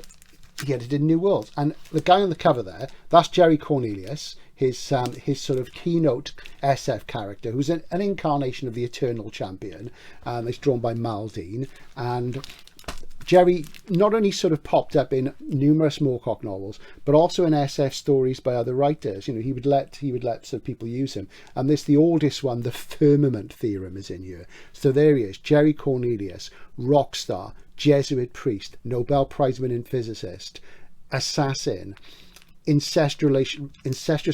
[SPEAKER 1] he edited New Worlds. And the guy on the cover there, that's Jerry Cornelius, his sort of keynote SF character, who's an incarnation of the Eternal Champion. It's drawn by Maldine. And Jerry not only sort of popped up in numerous Moorcock novels, but also in SF stories by other writers. You know, he would let sort of people use him. And this, the oldest one, the Firmament Theorem, is in here. So there he is, Jerry Cornelius, rock star, Jesuit priest, Nobel Prize winning physicist, assassin, incestuous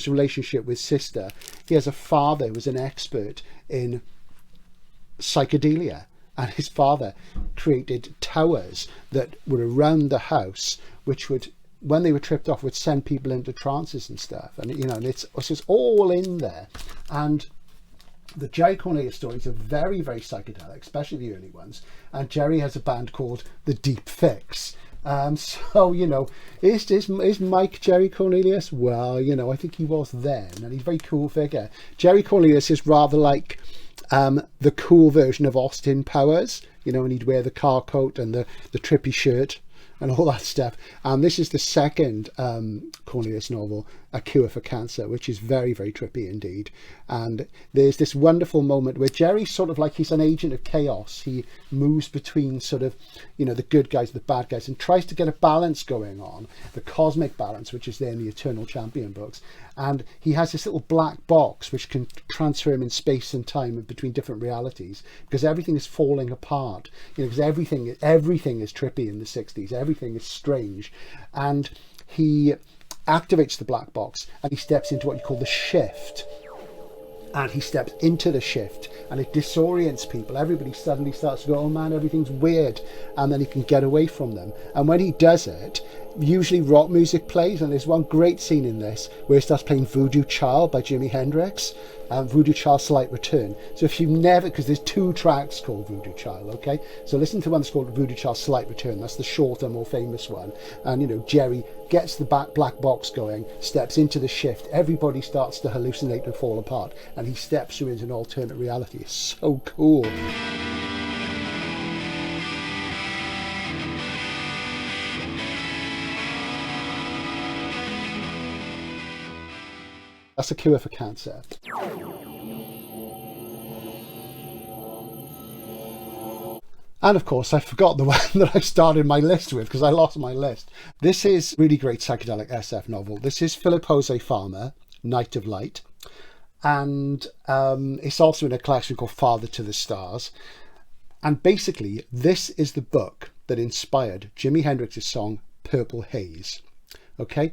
[SPEAKER 1] relationship with sister. He has a father who was an expert in psychedelia. And his father created towers that were around the house, which would, when they were tripped off, would send people into trances and stuff. And, you know, and it's just all in there. And the Jerry Cornelius stories are very, very psychedelic, especially the early ones. And Jerry has a band called The Deep Fix. So, you know, is Mike Jerry Cornelius? Well, you know, I think he was then, and he's a very cool figure. Jerry Cornelius is rather like the cool version of Austin Powers, you know, and he'd wear the car coat and the trippy shirt and all that stuff. And this is the second Cornelius novel, A Cure for Cancer, which is very, very trippy indeed. And there's this wonderful moment where Jerry's sort of like, he's an agent of chaos. He moves between sort of, you know, the good guys, the bad guys, and tries to get a balance going on, the cosmic balance, which is there in the Eternal Champion books. And he has this little black box which can transfer him in space and time between different realities, because everything is falling apart, you know, because everything is trippy in the 60s, everything is strange. And he activates the black box and he steps into what you call the shift. And he steps into the shift and it disorients people. Everybody suddenly starts to go, oh man, everything's weird. And then he can get away from them. And when he does it, usually rock music plays. And there's one great scene in this where he starts playing Voodoo Child by Jimi Hendrix. Voodoo Child Slight Return. So if you've never, because there's 2 tracks called Voodoo Child, okay? So listen to one that's called Voodoo Child Slight Return. That's the shorter, more famous one. And, you know, Jerry gets the black box going, steps into the shift. Everybody starts to hallucinate and fall apart. And he steps through into an alternate reality. It's so cool. That's A Cure for Cancer. And of course, I forgot the one that I started my list with because I lost my list. This is really great psychedelic SF novel. This is Philip Jose Farmer, Night of Light. And it's also in a collection called Father to the Stars. And basically, this is the book that inspired Jimi Hendrix's song Purple Haze. Okay?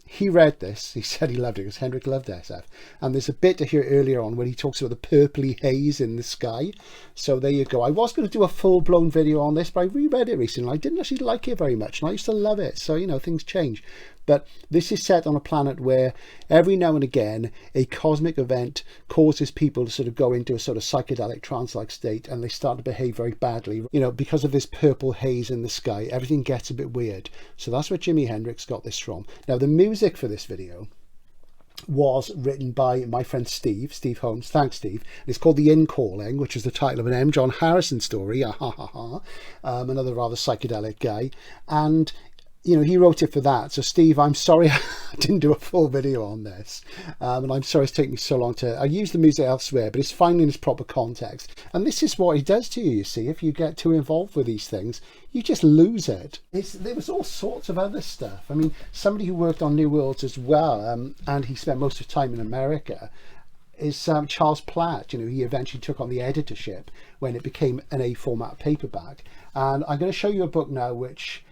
[SPEAKER 1] He read this, he said he loved it because Hendrix loved SF. And there's a bit to hear earlier on when he talks about the purpley haze in the sky. So there you go. I was going to do a full-blown video on this, but I reread it recently. I didn't actually like it very much, and I used to love it. So, you know, things change. But this is set on a planet where every now and again a cosmic event causes people to sort of go into a sort of psychedelic trance-like state, and they start to behave very badly. You know, because of this purple haze in the sky, everything gets a bit weird. So that's where Jimi Hendrix got this from. Now, the music for this video was written by my friend Steve Holmes. Thanks, Steve. And it's called The In-Calling, which is the title of an M. John Harrison story. Another rather psychedelic guy. And you know, he wrote it for that. So Steve, I'm sorry I didn't do a full video on this. And I'm sorry it's taken me so long I use the music elsewhere, but it's finding its proper context. And this is what it does to you, you see. If you get too involved with these things, you just lose it. There was all sorts of other stuff. I mean, somebody who worked on New Worlds as well, and he spent most of his time in America, is Charles Platt. You know, he eventually took on the editorship when it became an A format paperback. And I'm going to show you a book now which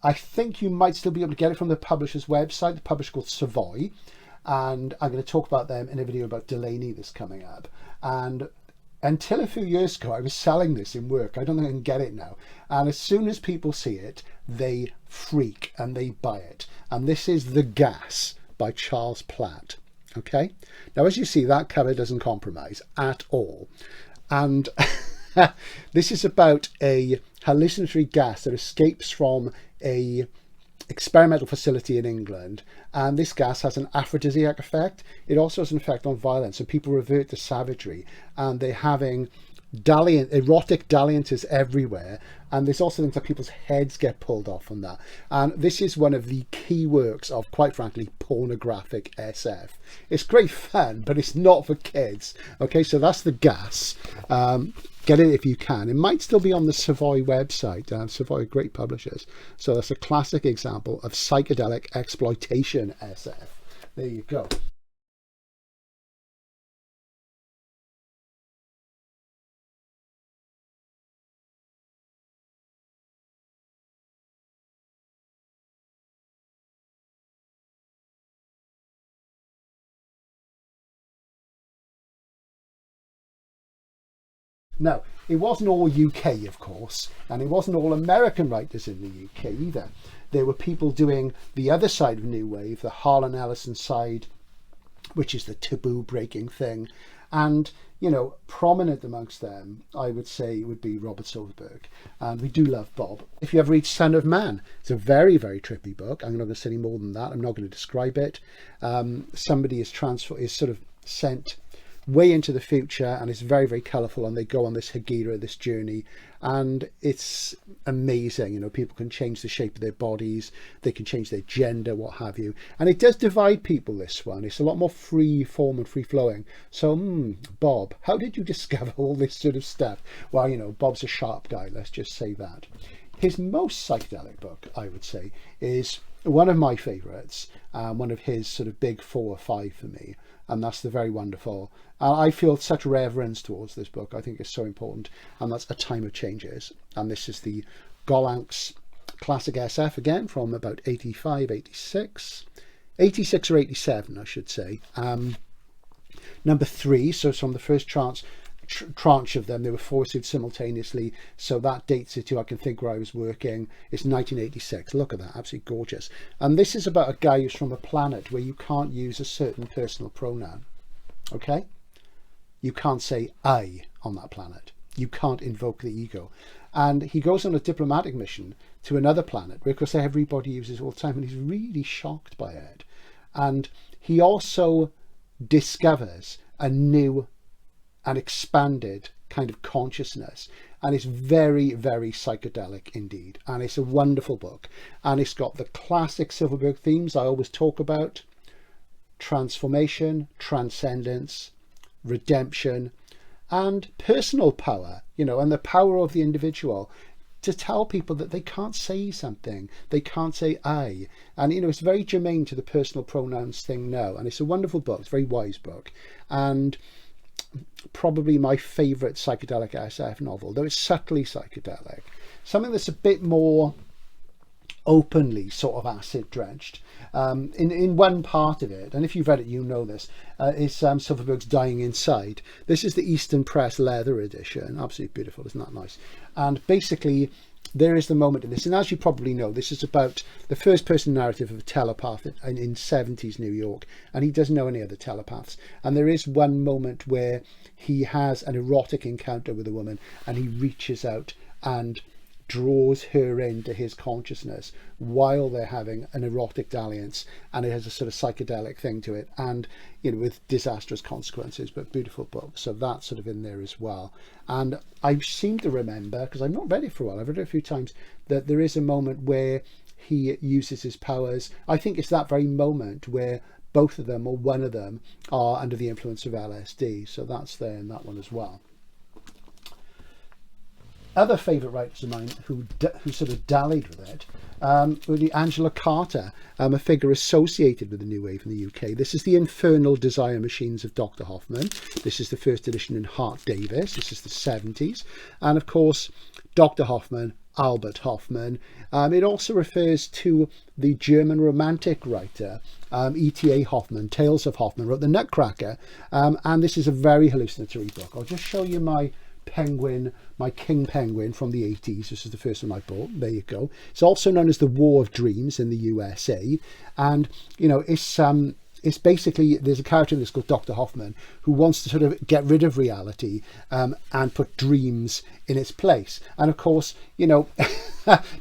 [SPEAKER 1] I think you might still be able to get it from the publisher's website. The publisher called Savoy, and I'm going to talk about them in a video about Delaney that's coming up. And until a few years ago, I was selling this in work. I don't think I can get it now. And as soon as people see it, they freak and they buy it. And this is The Gas by Charles Platt. Okay. Now, as you see, that cover doesn't compromise at all. And this is about a hallucinatory gas that escapes from a experimental facility in England, and this gas has an aphrodisiac effect. It also has an effect on violence, so people revert to savagery, and they're having erotic dalliances everywhere, and there's also things like people's heads get pulled off from that. And this is one of the key works of, quite frankly, pornographic SF. It's great fun, but it's not for kids. Okay, so that's The Gas. Get it if you can. It might still be on the Savoy website. Savoy are great publishers. So that's a classic example of psychedelic exploitation SF. There you go. Now, it wasn't all UK, of course, and it wasn't all American writers in the UK either. There were people doing the other side of New Wave, the Harlan Ellison side, which is the taboo breaking thing. And, you know, prominent amongst them, I would say, would be Robert Silverberg. And we do love Bob. If you ever read Son of Man, it's a very, very trippy book. I'm not going to say any more than that. I'm not going to describe it. Somebody is sort of sent way into the future, and it's very, very colourful, and they go on this hegira, this journey, and it's amazing. You know, people can change the shape of their bodies, they can change their gender, what have you, and it does divide people, this one. It's a lot more free form and free flowing. So Bob, how did you discover all this sort of stuff? Well, you know, Bob's a sharp guy, let's just say that. His most psychedelic book, I would say, is one of my favourites, one of his sort of big 4 or 5 for me, and that's The Very Wonderful. I feel such reverence towards this book. I think it's so important, and that's A Time of Changes. And this is the Gollancz Classic SF again from about 85, 86 or 87, I should say. Number 3, so it's from the first tranche of them. They were 4 issued simultaneously, so that dates it to I Can Think Where I Was Working. It's 1986. Look at that, absolutely gorgeous. And this is about a guy who's from a planet where you can't use a certain personal pronoun. Okay, you can't say I on that planet, you can't invoke the ego, and he goes on a diplomatic mission to another planet because everybody uses it all the time, and he's really shocked by it. And he also discovers a new and expanded kind of consciousness, and it's very, very psychedelic indeed, and it's a wonderful book, and it's got the classic Silverberg themes I always talk about: transformation, transcendence, redemption, and personal power, you know, and the power of the individual to tell people that they can't say something, they can't say I. And, you know, it's very germane to the personal pronouns thing now, and it's a wonderful book. It's a very wise book, and probably my favourite psychedelic SF novel, though it's subtly psychedelic. Something that's a bit more openly sort of acid drenched in one part of it, and if you've read it, you know this, is Silverberg's Dying Inside. This is the Eastern Press leather edition, absolutely beautiful, isn't that nice? And basically there is the moment in this, and as you probably know, this is about the first person narrative of a telepath in 70s New York, and he doesn't know any other telepaths, and there is one moment where he has an erotic encounter with a woman, and he reaches out and draws her into his consciousness while they're having an erotic dalliance, and it has a sort of psychedelic thing to it, and, you know, with disastrous consequences, but beautiful book. So that's sort of in there as well. And I seem to remember, because I've not read it for a while, I've read it a few times, that there is a moment where he uses his powers. I think it's that very moment where both of them or one of them are under the influence of LSD. So that's there in that one as well. Other favourite writers of mine who sort of dallied with it were Angela Carter, a figure associated with the New Wave in the UK. This is the Infernal Desire Machines of Dr. Hoffman. This is the first edition in Hart Davis. This is the 70s. And of course, Dr. Hoffman, Albert Hoffman. It also refers to the German romantic writer E.T.A. Hoffman. Tales of Hoffman wrote The Nutcracker. And this is a very hallucinatory book. I'll just show you my penguin, my king penguin from the 80s. This is the first one I bought. There you go. It's also known as the War of Dreams in the USA, and you know, it's basically, there's a character in this called Dr. Hoffman who wants to sort of get rid of reality and put dreams in its place. And of course, you know,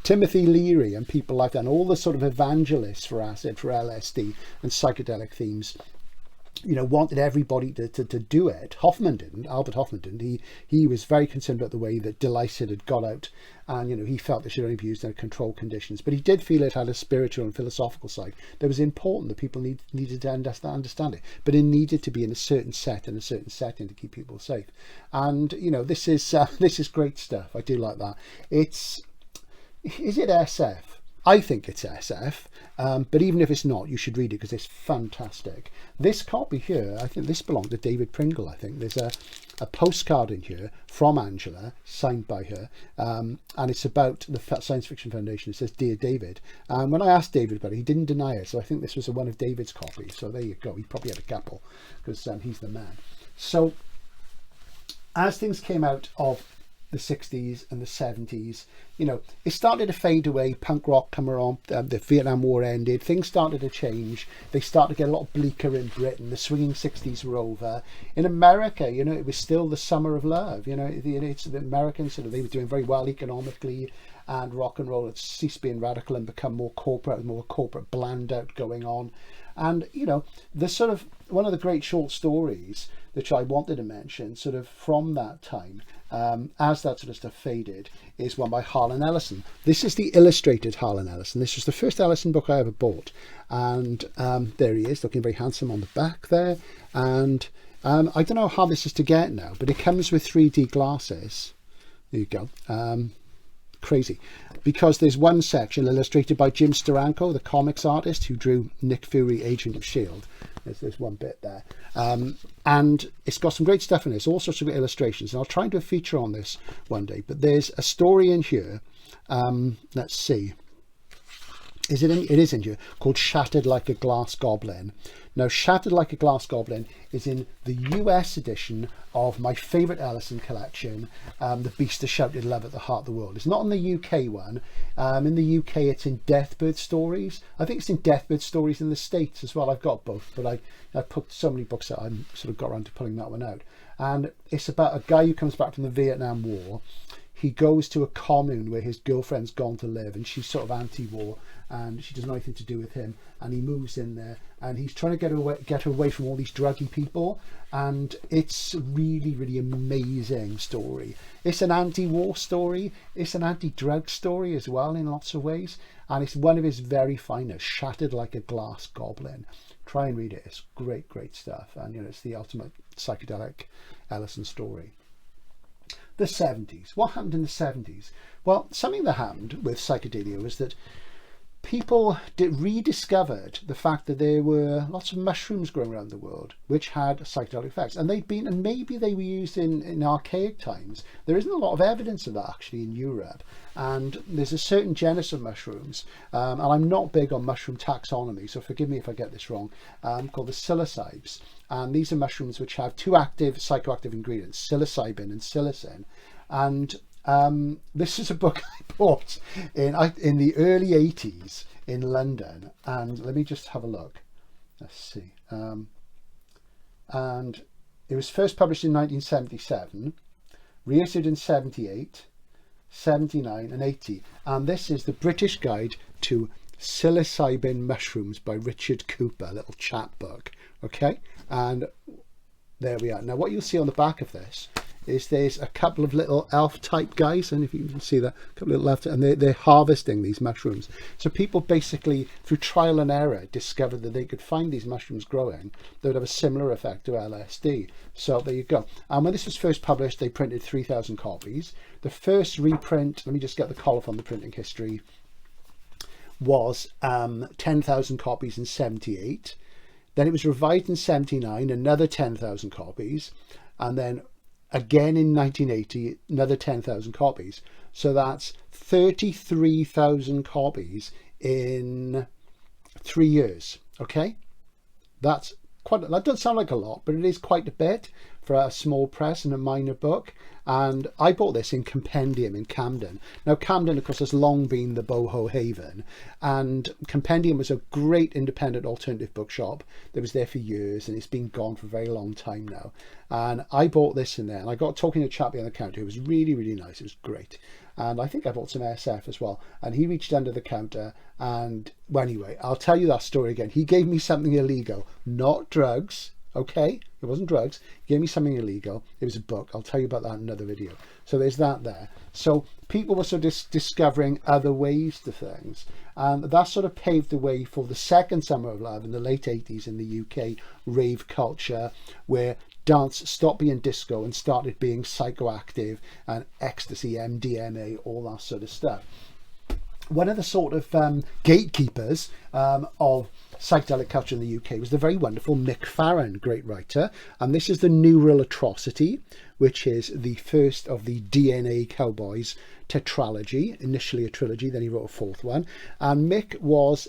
[SPEAKER 1] Timothy Leary and people like that, and all the sort of evangelists for acid, for LSD and psychedelic themes, you know, wanted everybody to do it. Hoffman didn't. Albert Hoffman didn't. He was very concerned about the way that delicid had got out, and you know, he felt it should only be used under controlled conditions. But he did feel it had a spiritual and philosophical side that was important, that people needed to understand it. But it needed to be in a certain set and a certain setting to keep people safe. And you know, this is great stuff. I do like that. Is it SF? I think it's SF, but even if it's not, you should read it because it's fantastic. This copy here, I think this belonged to David Pringle. I think there's a postcard in here from Angela, signed by her, and it's about the Science Fiction Foundation. It says, "Dear David." And when I asked David about it, he didn't deny it. So I think this was one of David's copies. So there you go. He probably had a couple because he's the man. So as things came out of the 60s and the 70s, you know, it started to fade away. Punk rock come around, the Vietnam War ended, things started to change. They started to get a lot bleaker in Britain. The swinging 60s were over. In America, you know, it was still the summer of love. You know, it's the Americans, sort of, they were doing very well economically, and rock and roll had ceased being radical and become more corporate bland out going on. And you know, the sort of one of the great short stories which I wanted to mention sort of from that time, as that sort of stuff faded, is one by Harlan Ellison. This is the illustrated Harlan Ellison. This was the first Ellison book I ever bought, and there he is, looking very handsome on the back there. And I don't know how this is to get now, but it comes with 3D glasses. There you go. Crazy, because there's one section illustrated by Jim Steranko, the comics artist who drew Nick Fury, Agent of S.H.I.E.L.D. There's one bit there, and it's got some great stuff in it. It's all sorts of illustrations, and I'll try and do a feature on this one day. But there's a story in here, let's see, it is in here, called Shattered Like a Glass Goblin. Now, Shattered Like a Glass Goblin is in the US edition of my favourite Ellison collection, The Beast That Shouted Love at the Heart of the World. It's not in the UK one. In the UK, it's in Deathbird Stories. I think it's in Deathbird Stories in the States as well. I've got both, but I put so many books that I sort of got around to pulling that one out. And it's about a guy who comes back from the Vietnam War. He goes to a commune where his girlfriend's gone to live, and she's sort of anti-war, and she doesn't have anything to do with him. And he moves in there, and he's trying to get her away from all these druggy people. And it's really, really amazing story. It's an anti-war story. It's an anti-drug story as well in lots of ways. And it's one of his very finest, Shattered Like a Glass Goblin. Try and read it. It's great, great stuff. And you know, it's the ultimate psychedelic Ellison story. The 70s. What happened in the 70s? Well, something that happened with psychedelia was that people rediscovered the fact that there were lots of mushrooms growing around the world which had psychedelic effects, and maybe they were used in archaic times. There isn't a lot of evidence of that actually in Europe, and there's a certain genus of mushrooms, and I'm not big on mushroom taxonomy, so forgive me if I get this wrong, called the psilocybes. And these are mushrooms which have two active psychoactive ingredients, psilocybin and psilocin. And this is a book I bought in the early 80s in London, and let me just have a look. Let's see. And it was first published in 1977, reissued in 78, 79 and 80. And this is the British Guide to Psilocybin Mushrooms by Richard Cooper, a little chap book. Okay, and there we are. Now what you'll see on the back of this is there's a couple of little elf type guys, and if you can see that, a couple of little elf, and they're harvesting these mushrooms. So people basically, through trial and error, discovered that they could find these mushrooms growing that would have a similar effect to LSD. So there you go. And when this was first published, they printed 3,000 copies. The first reprint, let me just get the colophon, the printing history, was 10,000 copies in 78. Then it was revised in 79, another 10,000 copies, and then again in 1980, another 10,000 copies. So that's 33,000 copies in 3 years. Okay, that's quite. That doesn't sound like a lot, but it is quite a bit for a small press and a minor book. And I bought this in Compendium in Camden. Now Camden, of course, has long been the boho haven, and Compendium was a great independent alternative bookshop that was there for years, and it's been gone for a very long time now. And I bought this in there, and I got talking to a chap behind the counter who was really, really nice. It was great. And I think I bought some SF as well. And he reached under the counter, and well, anyway, I'll tell you that story again. He gave me something illegal, not drugs. Okay, it wasn't drugs. He gave me something illegal. It was a book. I'll tell you about that in another video. So there's that there. So people were sort of discovering other ways to things. And that sort of paved the way for the second summer of love in the late 80s in the UK, rave culture, where dance stopped being disco and started being psychoactive and ecstasy, MDMA, all that sort of stuff. One of the sort of gatekeepers of psychedelic culture in the UK was the very wonderful Mick Farren, great writer. And this is the Neural Atrocity, which is the first of the DNA Cowboys tetralogy, initially a trilogy, then he wrote a fourth one. And Mick was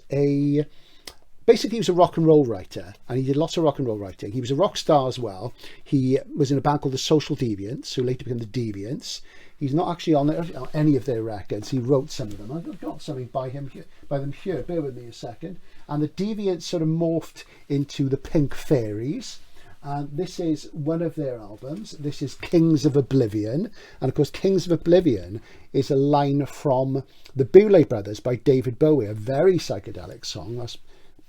[SPEAKER 1] basically he was a rock and roll writer, and he did lots of rock and roll writing. He was a rock star as well. He was in a band called the Social Deviants, who later became the Deviants. He's not actually on any of their records. He wrote some of them. I've got something by them here. Bear with me a second. And the Deviants sort of morphed into the Pink Fairies. And this is one of their albums. This is Kings of Oblivion. And of course, Kings of Oblivion is a line from the Boulay Brothers by David Bowie, a very psychedelic song. That's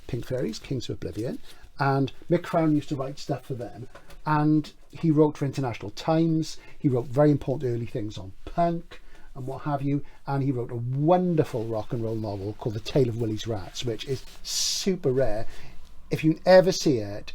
[SPEAKER 1] Pink Fairies, Kings of Oblivion. And Mick Farren used to write stuff for them. And he wrote for International Times. He wrote very important early things on punk and what have you. And he wrote a wonderful rock and roll novel called The Tale of Willie's Rats, which is super rare. If you ever see it,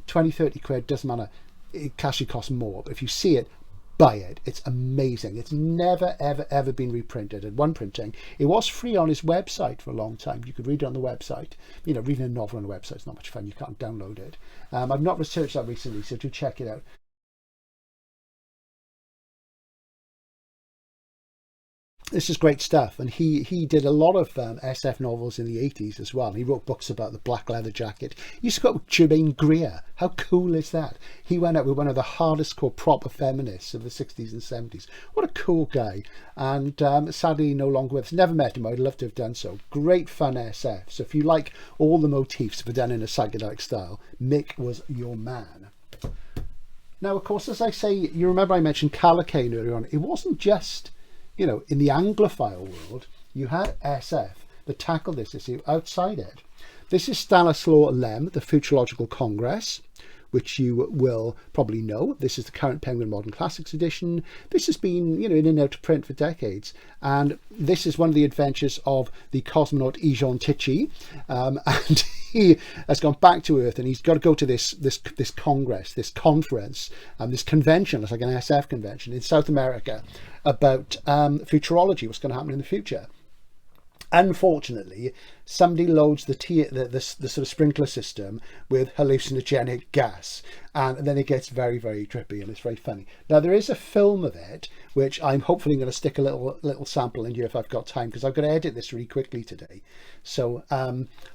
[SPEAKER 1] 20, 30 quid, doesn't matter. It actually costs more. But if you see it, buy it. It's amazing. It's never, ever, ever been reprinted at one printing. It was free on his website for a long time. You could read it on the website. You know, reading a novel on a website is not much fun. You can't download it. I've not researched that recently, so do check it out. This is great stuff, and he did a lot of SF novels in the 80s as well. He wrote books about the Black Leather Jacket. He used to go with Jermaine Greer. How cool is that? He went out with one of the hardest core proper feminists of the 60s and 70s. What a cool guy. And sadly no longer with us. Never met him. I'd love to have done so. Great fun SF. So if you like all the motifs but done in a psychedelic style, Mick was your man. Now, of course, as I say, you remember I mentioned Calicane earlier on. It wasn't just, you know, in the Anglophile world, you had SF that tackled this issue outside it. This is Stanislaw Lem, the Futurological Congress, which you will probably know. This is the current Penguin Modern Classics edition. This has been, you know, in and out of print for decades. And this is one of the adventures of the cosmonaut Ejon Tichy. And he has gone back to Earth, and he's got to go to this congress, this conference, this convention. It's like an SF convention in South America about futurology, what's going to happen in the future. Unfortunately, somebody loads the sort of sprinkler system with hallucinogenic gas, and then it gets very, very trippy, and it's very funny. Now, there is a film of it, which I'm hopefully going to stick a little sample in here if I've got time, because I've got to edit this really quickly today. So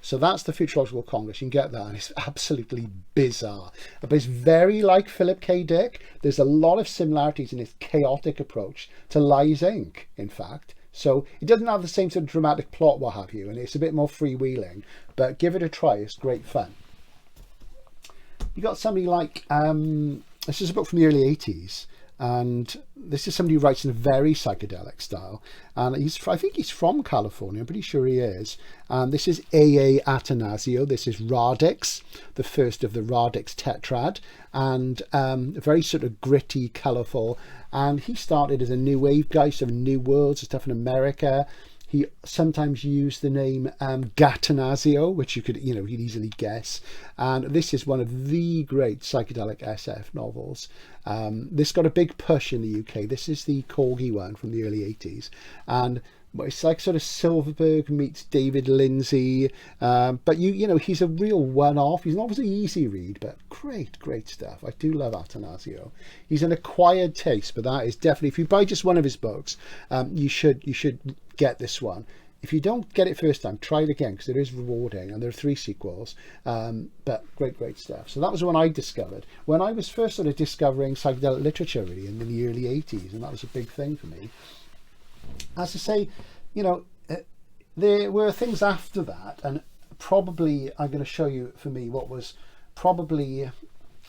[SPEAKER 1] so that's the Futurological Congress. You can get that, and it's absolutely bizarre. But it's very like Philip K. Dick. There's a lot of similarities in its chaotic approach to Lies Inc., in fact. So it doesn't have the same sort of dramatic plot, what have you, and it's a bit more freewheeling, but give it a try. It's great fun. You got somebody like, this is a book from the early 80s, And this is somebody who writes in a very psychedelic style, and I think he's from California. I'm pretty sure he is. And this is A.A. Atanasio. This is Radix, the first of the Radix tetrad, and very sort of gritty, colourful. And he started as a new wave guy, some new worlds and stuff in America. He sometimes used the name Gatanasio, which you could, you'd easily guess. And this is one of the great psychedelic SF novels. This got a big push in the UK. This is the Corgi one from the early 80s. And it's like sort of Silverberg meets David Lindsay. But he's a real one-off. He's not obviously easy read, but great stuff. I do love Atanasio. He's an acquired taste, but that is definitely, if you buy just one of his books, you should get this one. If you don't get it first time, try it again, because it is rewarding, and there are 3 sequels. But great stuff. So that was when I discovered, when I was first sort of discovering psychedelic literature, really, in the early 80s, and that was a big thing for me. As I say, there were things after that, and probably I'm going to show you, for me, what was probably,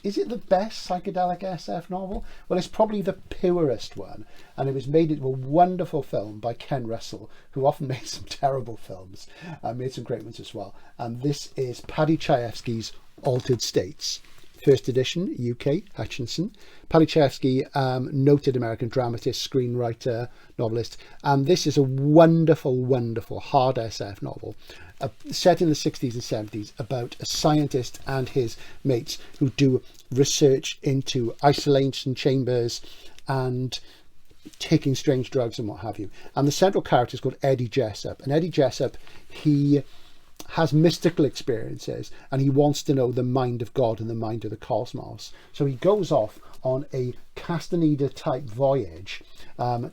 [SPEAKER 1] is it the best psychedelic SF novel? Well, it's probably the purest one, and it was made into a wonderful film by Ken Russell, who often made some terrible films, made some great ones as well. And this is Paddy Chayefsky's Altered States. First edition, UK, Hutchinson. Paddy Chayefsky, noted American dramatist, screenwriter, novelist. And this is a wonderful hard SF novel set in the 60s and 70s about a scientist and his mates who do research into isolation chambers and taking strange drugs and what have you. And the central character is called Eddie Jessup. And Eddie Jessup, he has mystical experiences, and he wants to know the mind of God and the mind of the cosmos. So he goes off on a Castaneda type voyage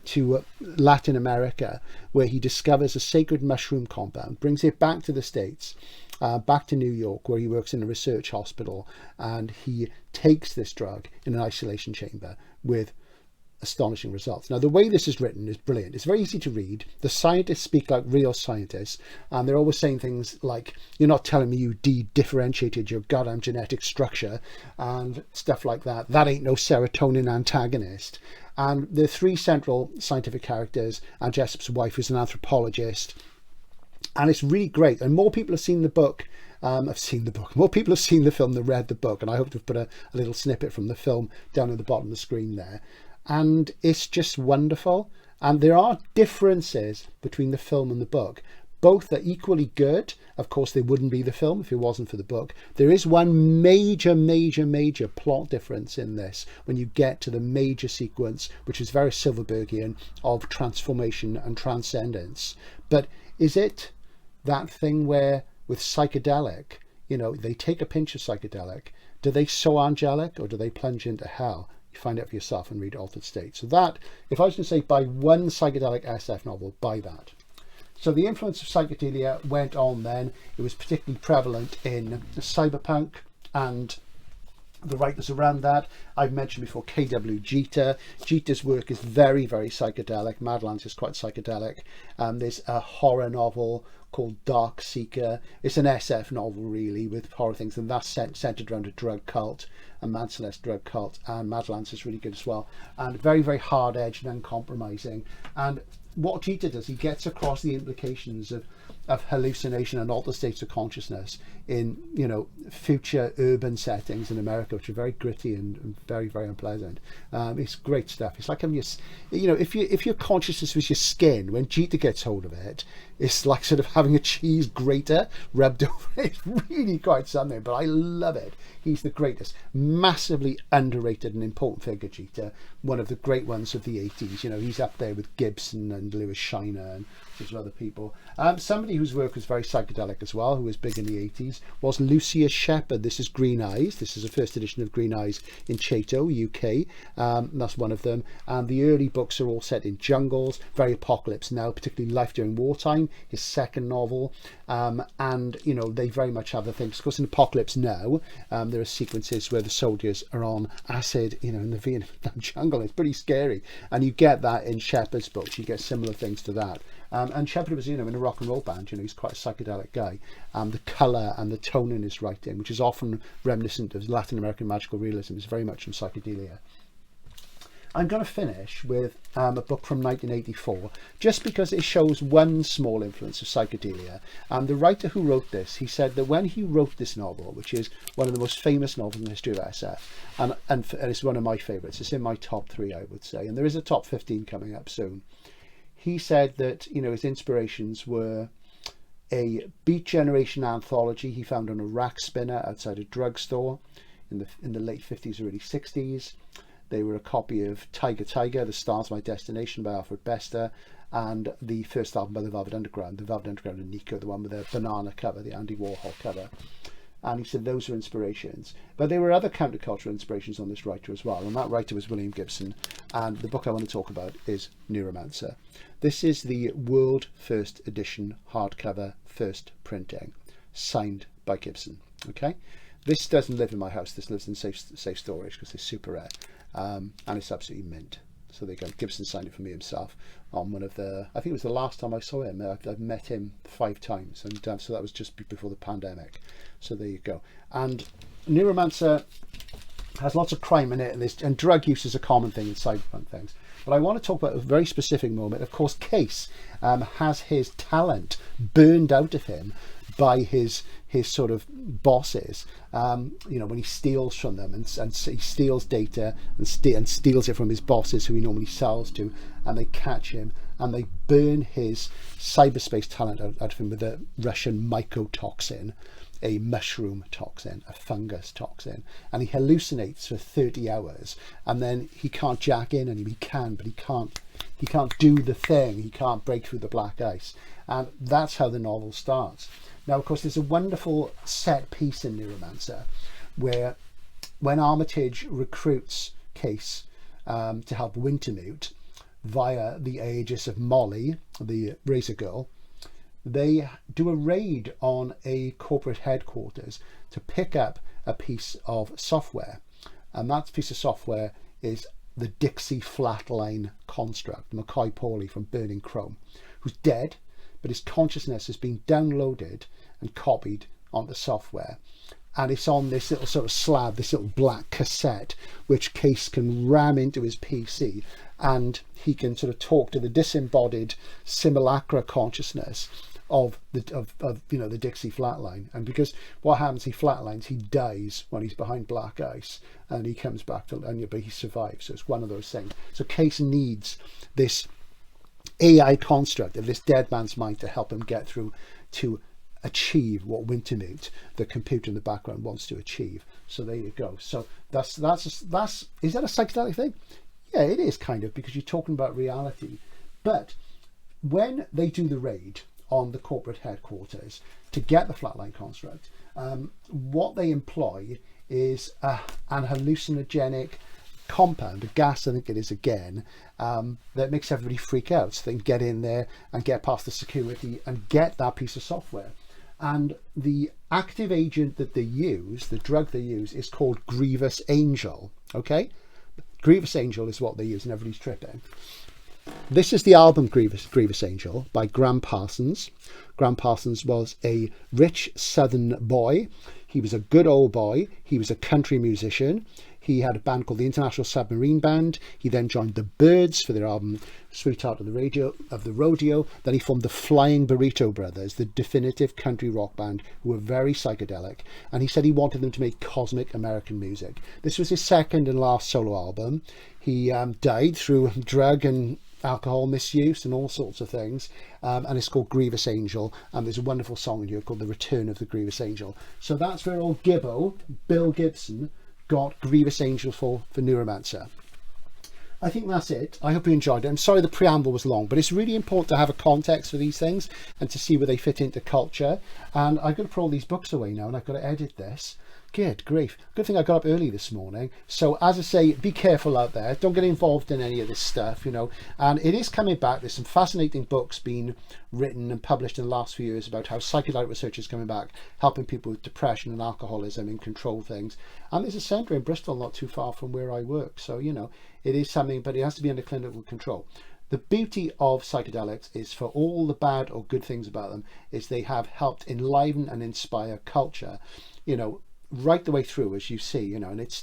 [SPEAKER 1] to Latin America, where he discovers a sacred mushroom compound, brings it back to the States, back to New York, where he works in a research hospital, and he takes this drug in an isolation chamber with astonishing results. Now, the way this is written is brilliant. It's very easy to read. The scientists speak like real scientists, and they're always saying things like, "You're not telling me you de-differentiated your goddamn genetic structure," and stuff like that. "That ain't no serotonin antagonist." And the 3 central scientific characters, and Jessup's wife, who's an anthropologist, and it's really great. And more people have seen the book. More people have seen the film than read the book, and I hope to put a little snippet from the film down at the bottom of the screen there. And it's just wonderful. And there are differences between the film and the book. Both are equally good. Of course, they wouldn't be the film if it wasn't for the book. There is one major plot difference in this when you get to the major sequence, which is very Silverbergian, of transformation and transcendence. But is it that thing where with psychedelic, they take a pinch of psychedelic, do they so angelic or do they plunge into hell? You find out for yourself and read Altered State. So that, if I was going to say buy one psychedelic SF novel, buy that. So the influence of psychedelia went on then. It was particularly prevalent in cyberpunk and the writers around that. I've mentioned before K.W. Jeter. Jeter's work is very psychedelic. Madlands is quite psychedelic. There's a horror novel called Dark Seeker. It's an SF novel really with horror things, and that's centered around a drug cult, a Mad Celeste drug cult, and Madlands is really good as well, and very hard edged and uncompromising. And what Jeter does, he gets across the implications of hallucination and altered states of consciousness in future urban settings in America, which are very gritty and very unpleasant. It's great stuff. It's like having if your consciousness was your skin, when Jeter gets hold of it, it's like sort of having a cheese grater rubbed over. It's really quite something, but I love it. He's the greatest, massively underrated and important figure, Jeter. One of the great ones of the 80s. He's up there with Gibson and Lewis Shiner and some other people. Somebody whose work was very psychedelic as well, who was big in the 80s, was Lucia Shepherd. This is Green Eyes. This is a first edition of Green Eyes in Chateau, UK. That's one of them. And the early books are all set in jungles, very apocalypse now, particularly Life During Wartime, his second novel. And they very much have the things. Of course, in Apocalypse Now, there are sequences where the soldiers are on acid, in the Vietnam jungle. It's pretty scary. And you get that in Shepherd's books. You get similar things to that. And Shepherd was, in a rock and roll band. He's quite a psychedelic guy. The colour and the tone in his writing, which is often reminiscent of Latin American magical realism, is very much from psychedelia. I'm going to finish with a book from 1984, just because it shows one small influence of psychedelia. And the writer who wrote this, he said that when he wrote this novel, which is one of the most famous novels in the history of SF, and it's one of my favourites, it's in my top 3, I would say, and there is a top 15 coming up soon. He said that, you know, his inspirations were a Beat Generation anthology he found on a rack spinner outside a drugstore in the late 50s, early 60s. They were a copy of Tiger Tiger, The Stars My Destination by Alfred Bester, and the first album by the Velvet Underground and Nico, the one with the banana cover, the Andy Warhol cover. And he said those were inspirations. But there were other countercultural inspirations on this writer as well, and that writer was William Gibson. And the book I want to talk about is Neuromancer. This is the world first edition hardcover, first printing, signed by Gibson. Okay, this doesn't live in my house. This lives in safe storage because it's super rare, and it's absolutely mint. So there you go. Gibson signed it for me himself on one of the, I think it was the last time I saw him. I've met him 5 times, and so that was just before the pandemic. So there you go. And Neuromancer has lots of crime in it, and drug use is a common thing in cyberpunk things. But I want to talk about a very specific moment. Of course, Case has his talent burned out of him by his sort of bosses, you know, when he steals from them and he steals data and steals it from his bosses who he normally sells to, and they catch him and they burn his cyberspace talent out of him with a Russian mycotoxin, a mushroom toxin, a fungus toxin, and he hallucinates for 30 hours, and then he can't jack in anymore. He can, but he can't do the thing. He can't break through the black ice, and that's how the novel starts. Now, of course, there's a wonderful set piece in Neuromancer where when Armitage recruits Case to help Wintermute via the aegis of Molly, the Razor Girl, they do a raid on a corporate headquarters to pick up a piece of software. And that piece of software is the Dixie Flatline construct, McCoy Pauly from Burning Chrome, who's dead, but his consciousness has been downloaded and copied onto software. And it's on this little sort of slab, this little black cassette, which Case can ram into his PC, and he can sort of talk to the disembodied simulacra consciousness of you know, the Dixie Flatline. And because what happens, he flatlines, he dies when he's behind black ice, and he comes back to, but he survives. So it's one of those things. So Case needs this AI construct of this dead man's mind to help him get through to achieve what Wintermute, the computer in the background, wants to achieve. So there you go. So that's is that a psychedelic thing? Yeah, it is kind of, because you're talking about reality. But when they do the raid on the corporate headquarters to get the flatline construct, what they employ is an hallucinogenic compound, a gas I think it is again, that makes everybody freak out, so they can get in there and get past the security and get that piece of software. And the active agent that they use, the drug they use, is called Grievous Angel. Okay, Grievous Angel is what they use, and everybody's tripping. This is the album Grievous Angel by Graham Parsons. Graham Parsons was a rich southern boy. He was a good old boy. He was a country musician. He had a band called the International Submarine Band. He then joined the Byrds for their album Sweetheart of the Rodeo. Then he formed the Flying Burrito Brothers, the definitive country rock band who were very psychedelic. And he said he wanted them to make cosmic American music. This was his second and last solo album. He died through drug and alcohol misuse and all sorts of things, and it's called Grievous Angel, and there's a wonderful song in here called The Return of the Grievous Angel. So that's where old Gibbo, Bill Gibson, got Grievous Angel for Neuromancer. I think that's it. I hope you enjoyed it. I'm sorry the preamble was long, but it's really important to have a context for these things and to see where they fit into culture. And I've got to put all these books away now, and I've got to edit this. Good grief. Good thing I got up early this morning. So as I say, be careful out there. Don't get involved in any of this stuff, you know. And it is coming back. There's some fascinating books being written and published in the last few years about how psychedelic research is coming back, helping people with depression and alcoholism and control things. And there's a centre in Bristol not too far from where I work. So, you know, it is something, but it has to be under clinical control. The beauty of psychedelics is, for all the bad or good things about them, is they have helped enliven and inspire culture. You know, right the way through, as you see, you know, and there's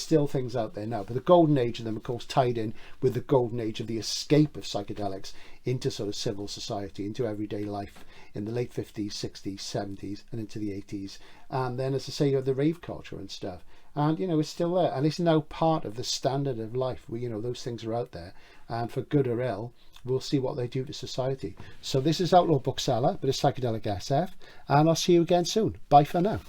[SPEAKER 1] still things out there now. But the golden age of them, of course, tied in with the golden age of the escape of psychedelics into sort of civil society, into everyday life in the late 50s, 60s, 70s, and into the 80s. And then, as I say, you have the rave culture and stuff. And, you know, it's still there. And it's now part of the standard of life. You know, those things are out there. And for good or ill, we'll see what they do to society. So this is Outlaw Bookseller, but it's Psychedelic SF. And I'll see you again soon. Bye for now.